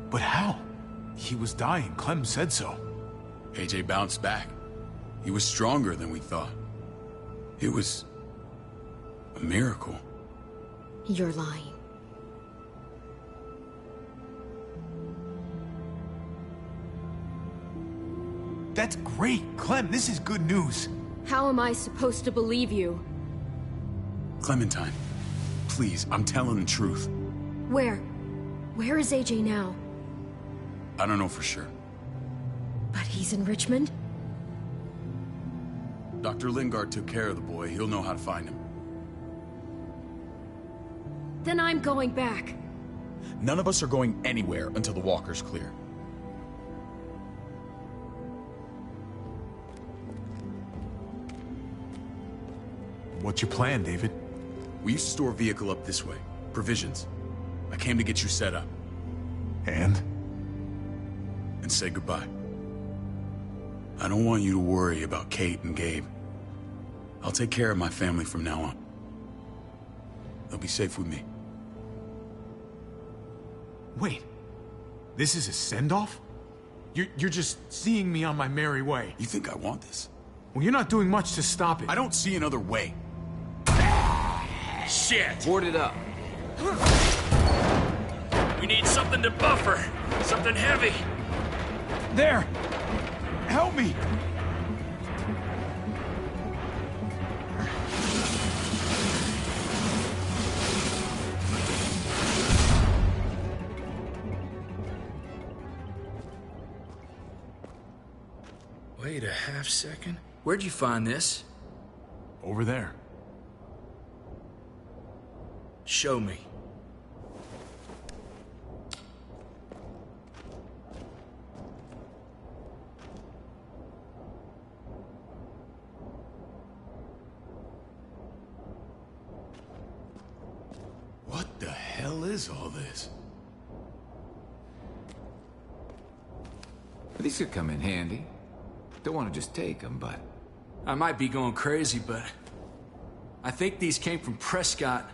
But how? He was dying. Clem said so. AJ bounced back. He was stronger than we thought. It was a miracle. You're lying. That's great. Clem, this is good news. How am I supposed to believe you? Clementine, please, I'm telling the truth. Where? Where is AJ now? I don't know for sure. But he's in Richmond? Dr. Lingard took care of the boy. He'll know how to find him. Then I'm going back. None of us are going anywhere until the walker's clear. What's your plan, David? We used to store a vehicle up this way. Provisions. I came to get you set up. And say goodbye. I don't want you to worry about Kate and Gabe. I'll take care of my family from now on. They'll be safe with me. Wait. This is a send-off? You're just seeing me on my merry way. You think I want this? Well, you're not doing much to stop it. I don't see another way. Shit! Board it up. We need something to buffer. Something heavy. There! Help me! Wait a half second. Where'd you find this? Over there. Show me. What the hell is all this? These could come in handy. Don't want to just take them, but... I might be going crazy, but... I think these came from Prescott.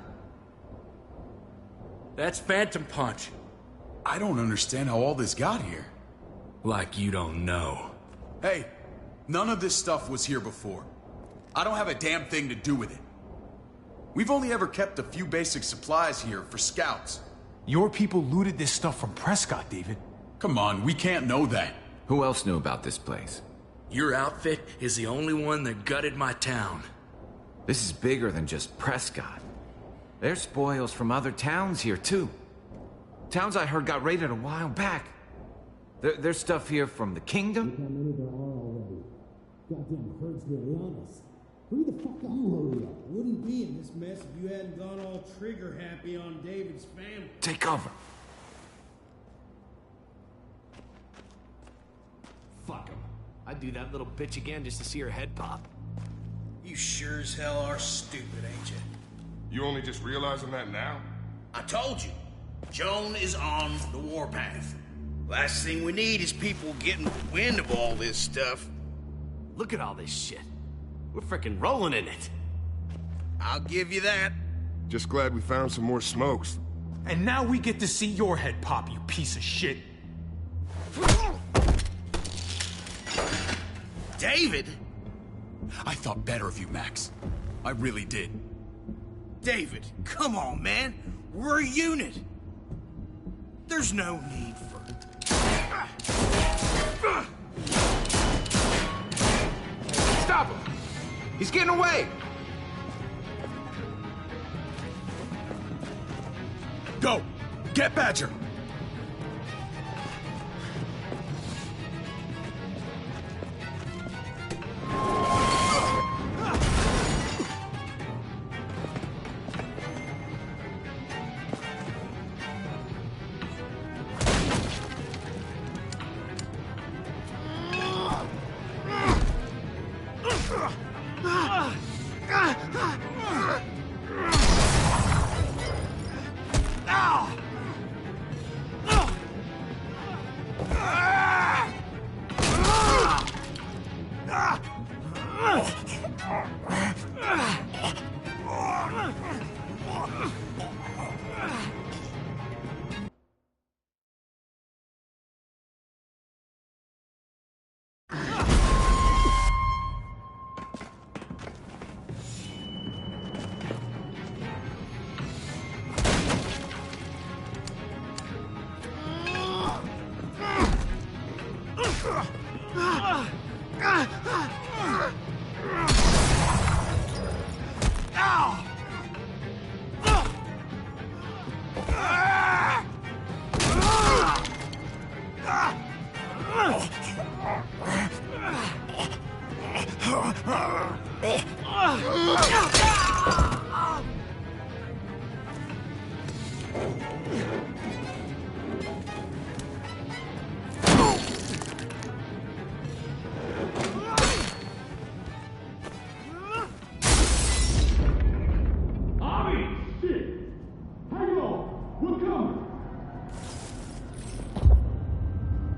That's Phantom Punch. I don't understand how all this got here. Like you don't know. Hey, none of this stuff was here before. I don't have a damn thing to do with it. We've only ever kept a few basic supplies here for scouts. Your people looted this stuff from Prescott, David. Come on, we can't know that. Who else knew about this place? Your outfit is the only one that gutted my town. This is bigger than just Prescott. There's spoils from other towns here, too. Towns I heard got raided a while back. There's stuff here from the Kingdom. Goddamn herd's really on us. Hurry the fuck up. You hurry up. Wouldn't be in this mess if you hadn't gone all trigger happy on David's family. Take cover. Fuck him. I'd do that little bitch again just to see her head pop. You sure as hell are stupid, ain't you? You only just realizing that now? I told you. Joan is on the warpath. Last thing we need is people getting wind of all this stuff. Look at all this shit. We're frickin' rolling in it. I'll give you that. Just glad we found some more smokes. And now we get to see your head pop, you piece of shit. David? I thought better of you, Max. I really did. David, come on, man. We're a unit. There's no need for... Stop him! He's getting away! Go! Get Badger!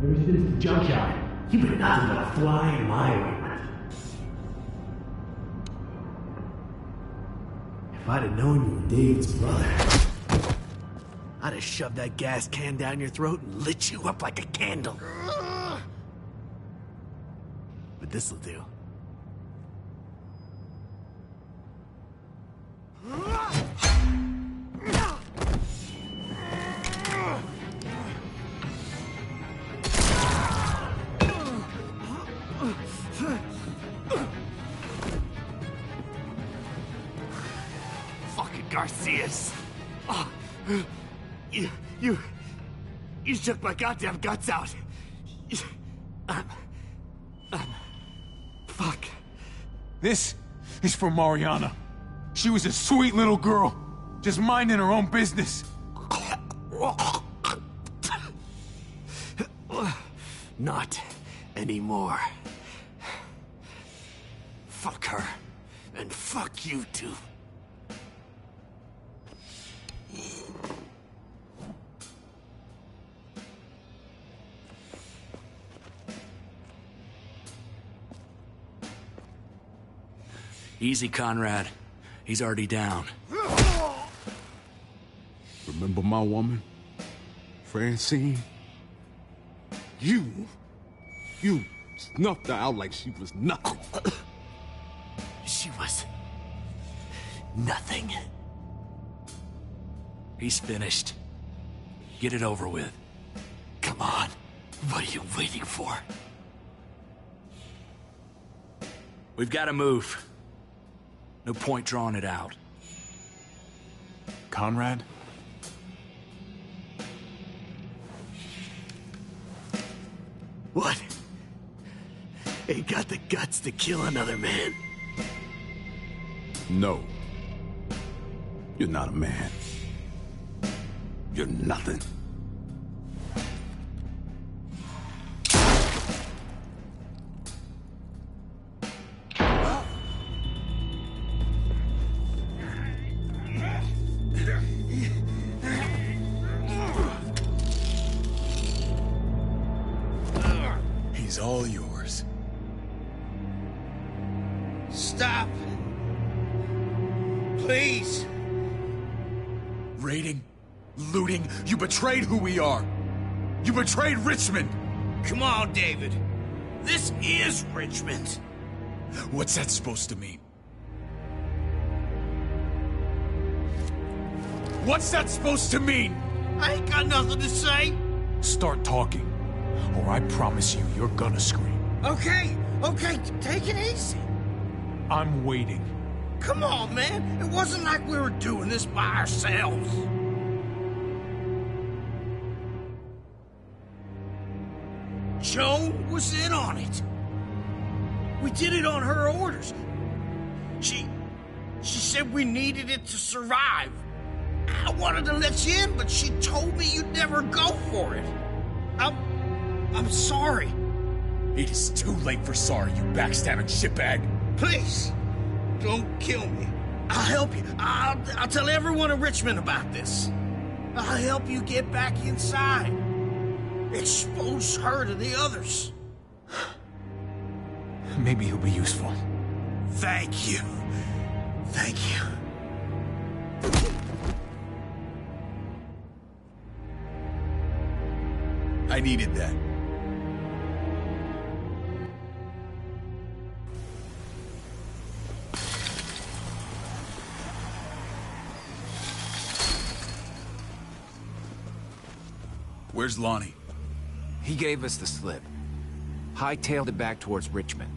Ever since the junkyard, you've been nothing but a fly in my ointment. If I'd have known you were David's brother, I'd have shoved that gas can down your throat and lit you up like a candle. But this'll do. Garcias. Oh, you shook my goddamn guts out. Fuck. This is for Mariana. She was a sweet little girl, just minding her own business. Not anymore. Fuck her. And fuck you too. Easy, Conrad. He's already down. Remember my woman? Francine? You snuffed her out like she was nothing. She was nothing. He's finished. Get it over with. Come on. What are you waiting for? We've got to move. No point drawing it out. Conrad? What? Ain't got the guts to kill another man? No. You're not a man. You're nothing. He's all yours. Stop! Please. Raiding, looting, you betrayed who we are. You betrayed Richmond. Come on, David. This is Richmond. What's that supposed to mean? What's that supposed to mean? I ain't got nothing to say. Start talking, or I promise you, you're gonna scream. Okay, take it easy. I'm waiting. Come on, man. It wasn't like we were doing this by ourselves. Joan was in on it. We did it on her orders. She said we needed it to survive. I wanted to let you in, but she told me you'd never go for it. I'm sorry. It is too late for sorry, you backstabbing shitbag. Please, don't kill me. I'll help you. I'll tell everyone in Richmond about this. I'll help you get back inside. Expose her to the others. Maybe he'll be useful. Thank you. Thank you. I needed that. Where's Lonnie? He gave us the slip. Hightailed it back towards Richmond.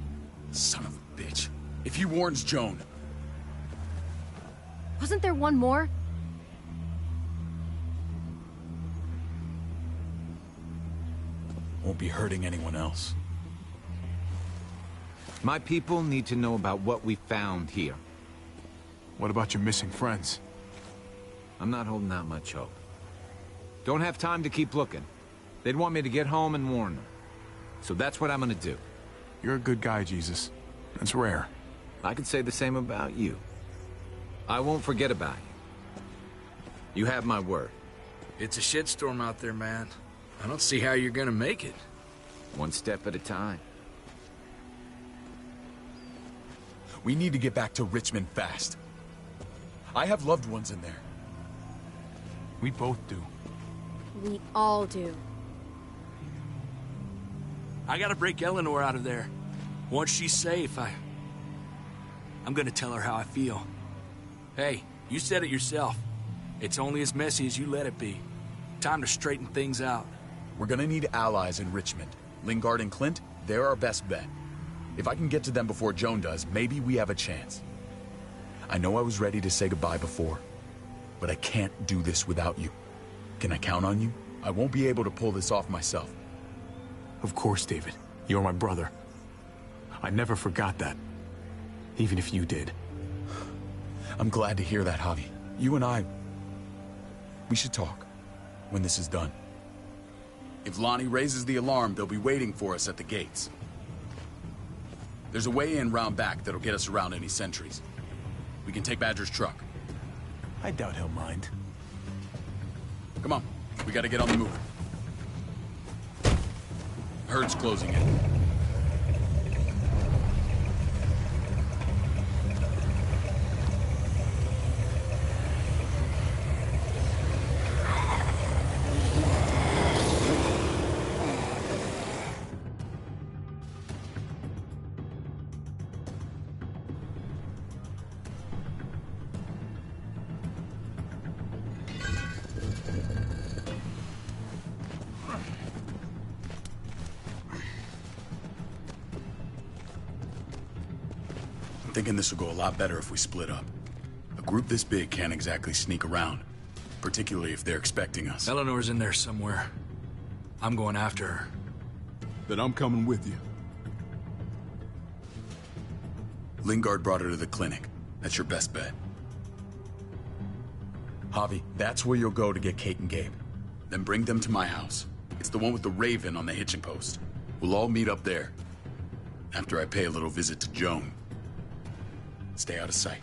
Son of a bitch. If he warns Joan... Wasn't there one more? Won't be hurting anyone else. My people need to know about what we found here. What about your missing friends? I'm not holding out much hope. Don't have time to keep looking. They'd want me to get home and warn them. So that's what I'm gonna do. You're a good guy, Jesus. That's rare. I could say the same about you. I won't forget about you. You have my word. It's a shitstorm out there, man. I don't see how you're gonna make it. One step at a time. We need to get back to Richmond fast. I have loved ones in there. We both do. We all do. I gotta break Eleanor out of there. Once she's safe, I'm gonna tell her how I feel. Hey, you said it yourself. It's only as messy as you let it be. Time to straighten things out. We're gonna need allies in Richmond. Lingard and Clint, they're our best bet. If I can get to them before Joan does, maybe we have a chance. I know I was ready to say goodbye before, but I can't do this without you. Can I count on you? I won't be able to pull this off myself. Of course, David. You're my brother. I never forgot that. Even if you did. I'm glad to hear that, Javi. You and I... we should talk. When this is done. If Lonnie raises the alarm, they'll be waiting for us at the gates. There's a way in round back that'll get us around any sentries. We can take Badger's truck. I doubt he'll mind. Come on, we gotta get on the move. Herd's closing in. I'm thinking this will go a lot better if we split up. A group this big can't exactly sneak around, particularly if they're expecting us. Eleanor's in there somewhere. I'm going after her. Then I'm coming with you. Lingard brought her to the clinic. That's your best bet. Javi, that's where you'll go to get Kate and Gabe. Then bring them to my house. It's the one with the Raven on the hitching post. We'll all meet up there. After I pay a little visit to Joan. Stay out of sight.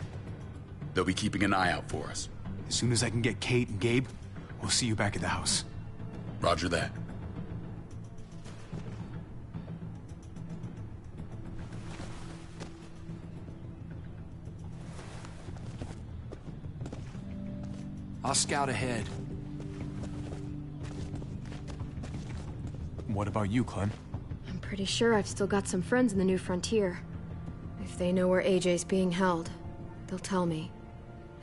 They'll be keeping an eye out for us. As soon as I can get Kate and Gabe, we'll see you back at the house. Roger that. I'll scout ahead. What about you, Clem? I'm pretty sure I've still got some friends in the New Frontier. If they know where AJ's being held, they'll tell me.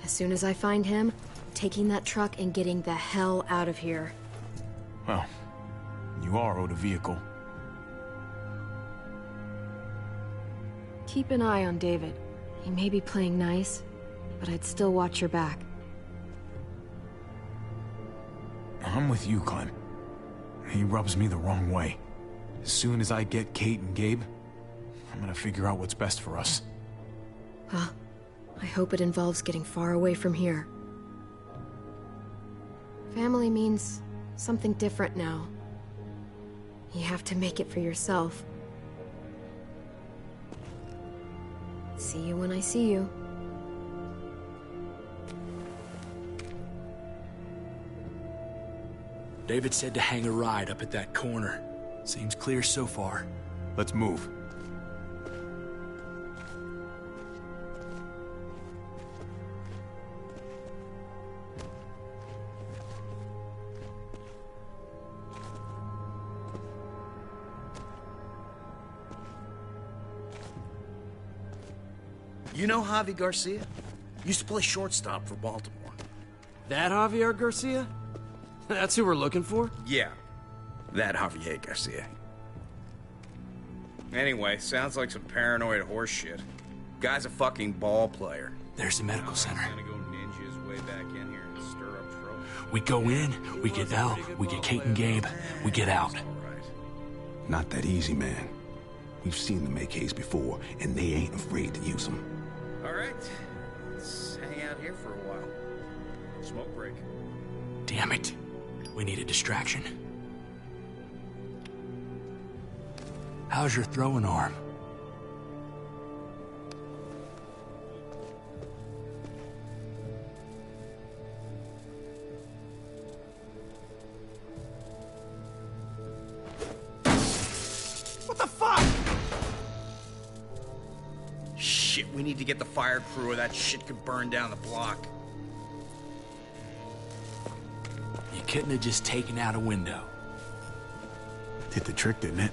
As soon as I find him, taking that truck and getting the hell out of here. Well, you are owed a vehicle. Keep an eye on David. He may be playing nice, but I'd still watch your back. I'm with you, Clem. He rubs me the wrong way. As soon as I get Kate and Gabe, I'm gonna figure out what's best for us. Well, I hope it involves getting far away from here. Family means something different now. You have to make it for yourself. See you when I see you. David said to hang a ride up at that corner. Seems clear so far. Let's move. You know Javi Garcia? Used to play shortstop for Baltimore. That Javier Garcia? That's who we're looking for? Yeah, that Javier Garcia. Anyway, sounds like some paranoid horse shit. Guy's a fucking ball player. There's the medical center. He's gonna go ninja his way back in here and stir up trouble. We go in, we get Elle, we get Kate and Gabe, we get out. Not that easy, man. We've seen them AKs before, and they ain't afraid to use them. All right, let's hang out here for a while. Smoke break. Damn it. We need a distraction. How's your throwing arm? What the fuck? Shit, we need to get the fire crew or that shit could burn down the block. You couldn't have just taken out a window. Did the trick, didn't it?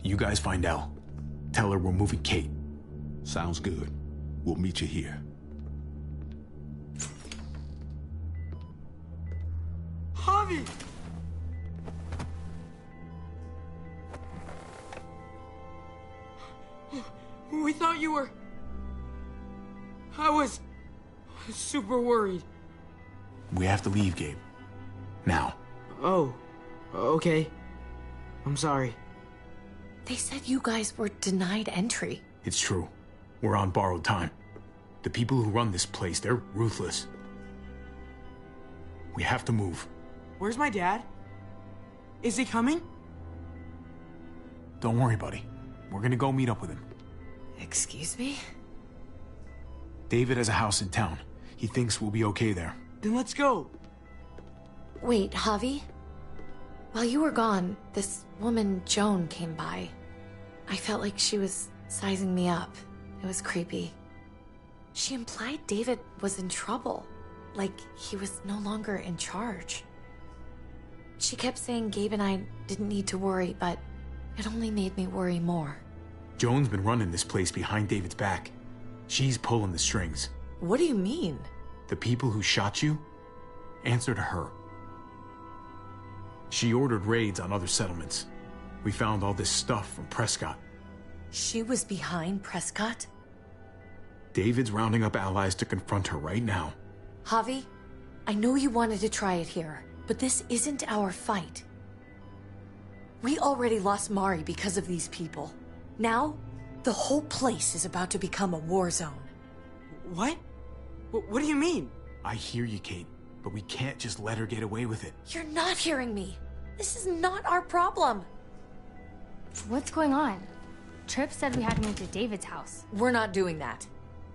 You guys find Elle. Tell her we're moving Kate. Sounds good. We'll meet you here. Javi! We thought you were... I was super worried. We have to leave, Gabe. Now. Oh, okay. I'm sorry. They said you guys were denied entry. It's true. We're on borrowed time. The people who run this place, they're ruthless. We have to move. Where's my dad? Is he coming? Don't worry, buddy. We're gonna go meet up with him. Excuse me? David has a house in town. He thinks we'll be okay there. Then let's go. Wait, Javi? While you were gone, this woman, Joan, came by. I felt like she was sizing me up. It was creepy. She implied David was in trouble. Like he was no longer in charge. She kept saying Gabe and I didn't need to worry, but it only made me worry more. Joan's been running this place behind David's back. She's pulling the strings. What do you mean? The people who shot you answer to her. She ordered raids on other settlements. We found all this stuff from Prescott. She was behind Prescott? David's rounding up allies to confront her right now. Javi, I know you wanted to try it here, but this isn't our fight. We already lost Mari because of these people. Now, the whole place is about to become a war zone. What? What do you mean? I hear you, Kate, but we can't just let her get away with it. You're not hearing me. This is not our problem. What's going on? Tripp said we had to move to David's house. We're not doing that.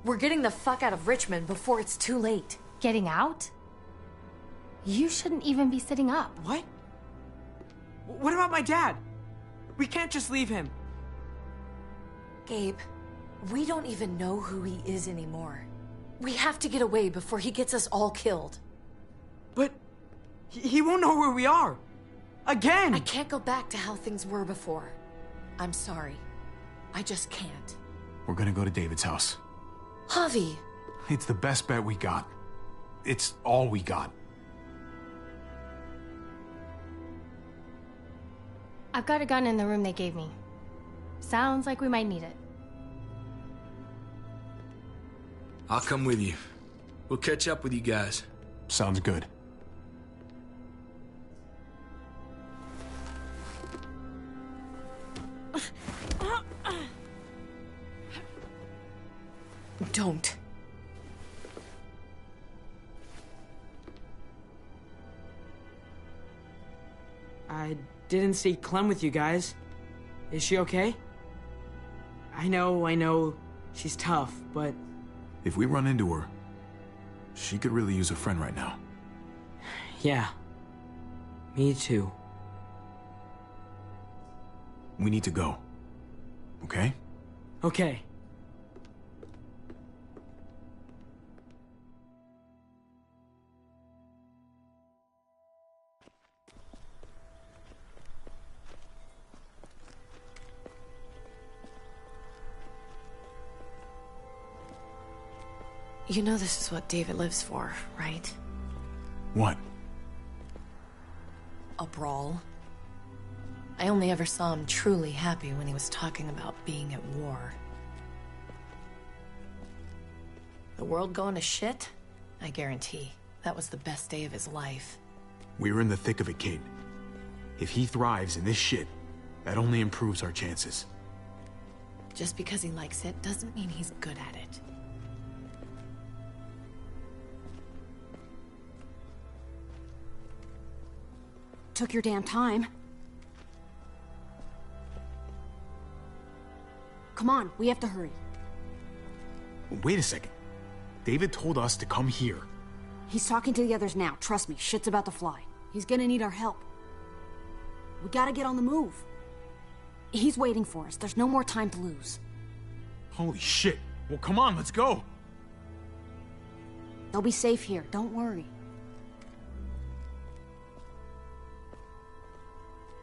We're getting the fuck out of Richmond before it's too late. Getting out? You shouldn't even be sitting up. What? What about my dad? We can't just leave him. Gabe, we don't even know who he is anymore. We have to get away before he gets us all killed. But he won't know where we are. Again! I can't go back to how things were before. I'm sorry. I just can't. We're gonna go to David's house. Javi! It's the best bet we got. It's all we got. I've got a gun in the room they gave me. Sounds like we might need it. I'll come with you. We'll catch up with you guys. Sounds good. Don't. I didn't see Clem with you guys. Is she okay? I know, she's tough, but... If we run into her, she could really use a friend right now. Yeah. Me too. We need to go. Okay? Okay. You know this is what David lives for, right? What? A brawl. I only ever saw him truly happy when he was talking about being at war. The world going to shit? I guarantee. That was the best day of his life. We're in the thick of it, Kate. If he thrives in this shit, that only improves our chances. Just because he likes it doesn't mean he's good at it. Took your damn time. Come on, we have to hurry. Wait a second. David told us to come here. He's talking to the others now. Trust me, shit's about to fly. He's gonna need our help. We gotta get on the move. He's waiting for us. There's no more time to lose. Holy shit. Well, come on, let's go. They'll be safe here. Don't worry.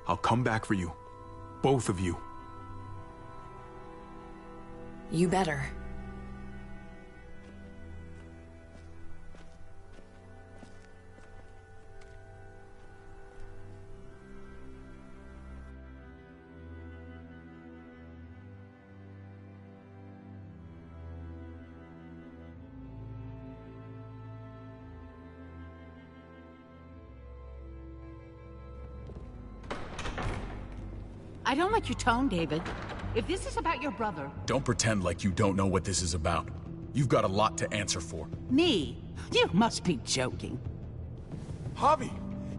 I'll come back for you. Both of you. You better. I don't like your tone, David. If this is about your brother... Don't pretend like you don't know what this is about. You've got a lot to answer for. Me? You must be joking. Javi,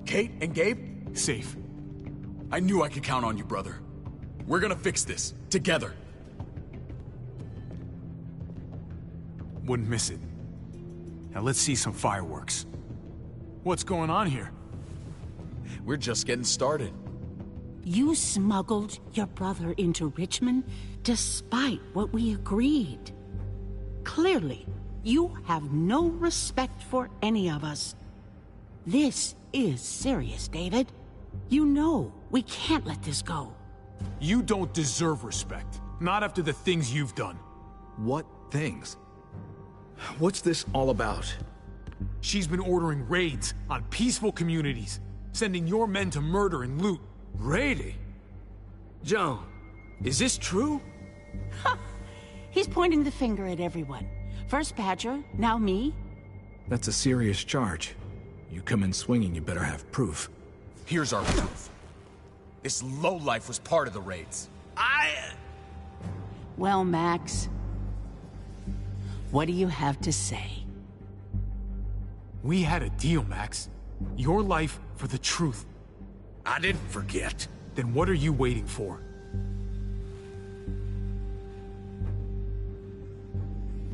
Kate and Gabe, safe. I knew I could count on you, brother. We're gonna fix this, together. Wouldn't miss it. Now let's see some fireworks. What's going on here? We're just getting started. You smuggled your brother into Richmond despite what we agreed. Clearly, you have no respect for any of us. This is serious, David. You know we can't let this go. You don't deserve respect. Not after the things you've done. What things? What's this all about? She's been ordering raids on peaceful communities, sending your men to murder and loot. Raiding? Joan, is this true? He's pointing the finger at everyone. First Badger, now me. That's a serious charge. You come in swinging, you better have proof. Here's our proof. This lowlife was part of the raids. Well, Max, what do you have to say? We had a deal, Max. Your life for the truth. I didn't forget. Then what are you waiting for?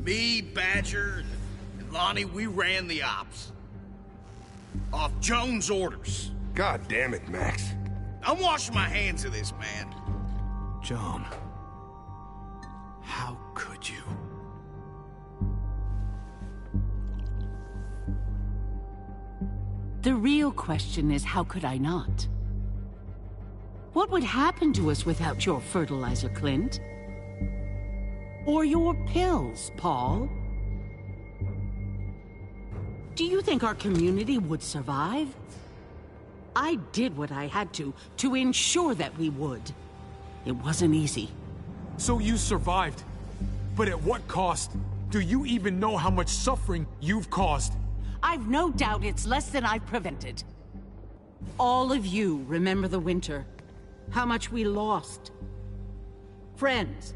Me, Badger, and Lonnie, we ran the ops. Off Jones' orders. God damn it, Max. I'm washing my hands of this, man. John, how could you? The real question is, how could I not? What would happen to us without your fertilizer, Clint? Or your pills, Paul? Do you think our community would survive? I did what I had to ensure that we would. It wasn't easy. So you survived. But at what cost? Do you even know how much suffering you've caused? I've no doubt it's less than I've prevented. All of you remember the winter. How much we lost. Friends.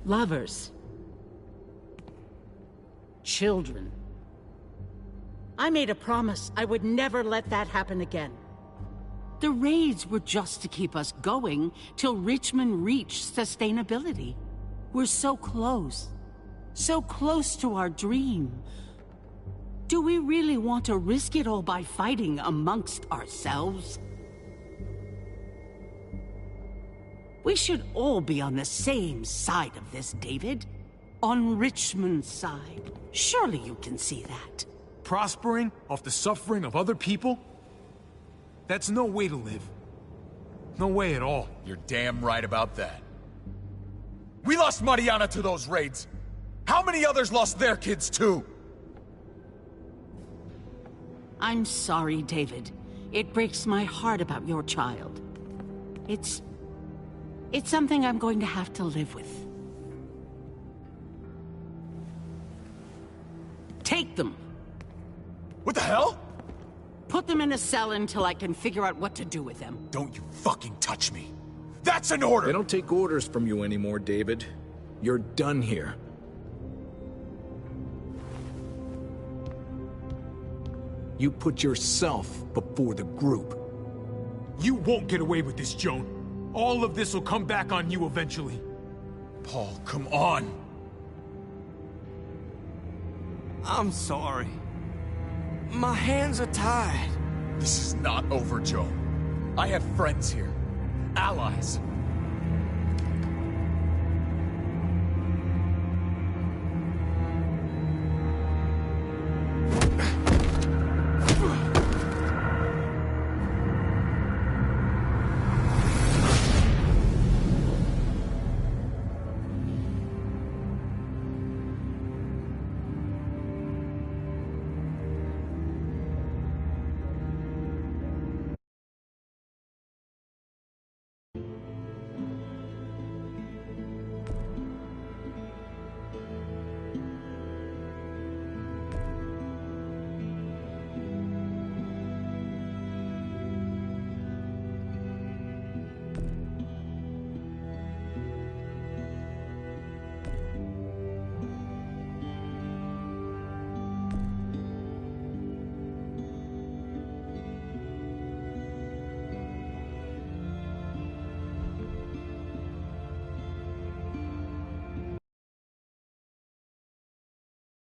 Lovers. Children. I made a promise I would never let that happen again. The raids were just to keep us going till Richmond reached sustainability. We're so close. So close to our dream. Do we really want to risk it all by fighting amongst ourselves? We should all be on the same side of this, David. On Richmond's side. Surely you can see that. Prospering off the suffering of other people? That's no way to live. No way at all. You're damn right about that. We lost Mariana to those raids. How many others lost their kids too? I'm sorry, David. It breaks my heart about your child. It's something I'm going to have to live with. Take them. What the hell? Put them in a cell until I can figure out what to do with them. Don't you fucking touch me. That's an order! They don't take orders from you anymore, David. You're done here. You put yourself before the group. You won't get away with this, Joan. All of this will come back on you eventually. Paul, come on! I'm sorry. My hands are tied. This is not over, Joan. I have friends here. Allies.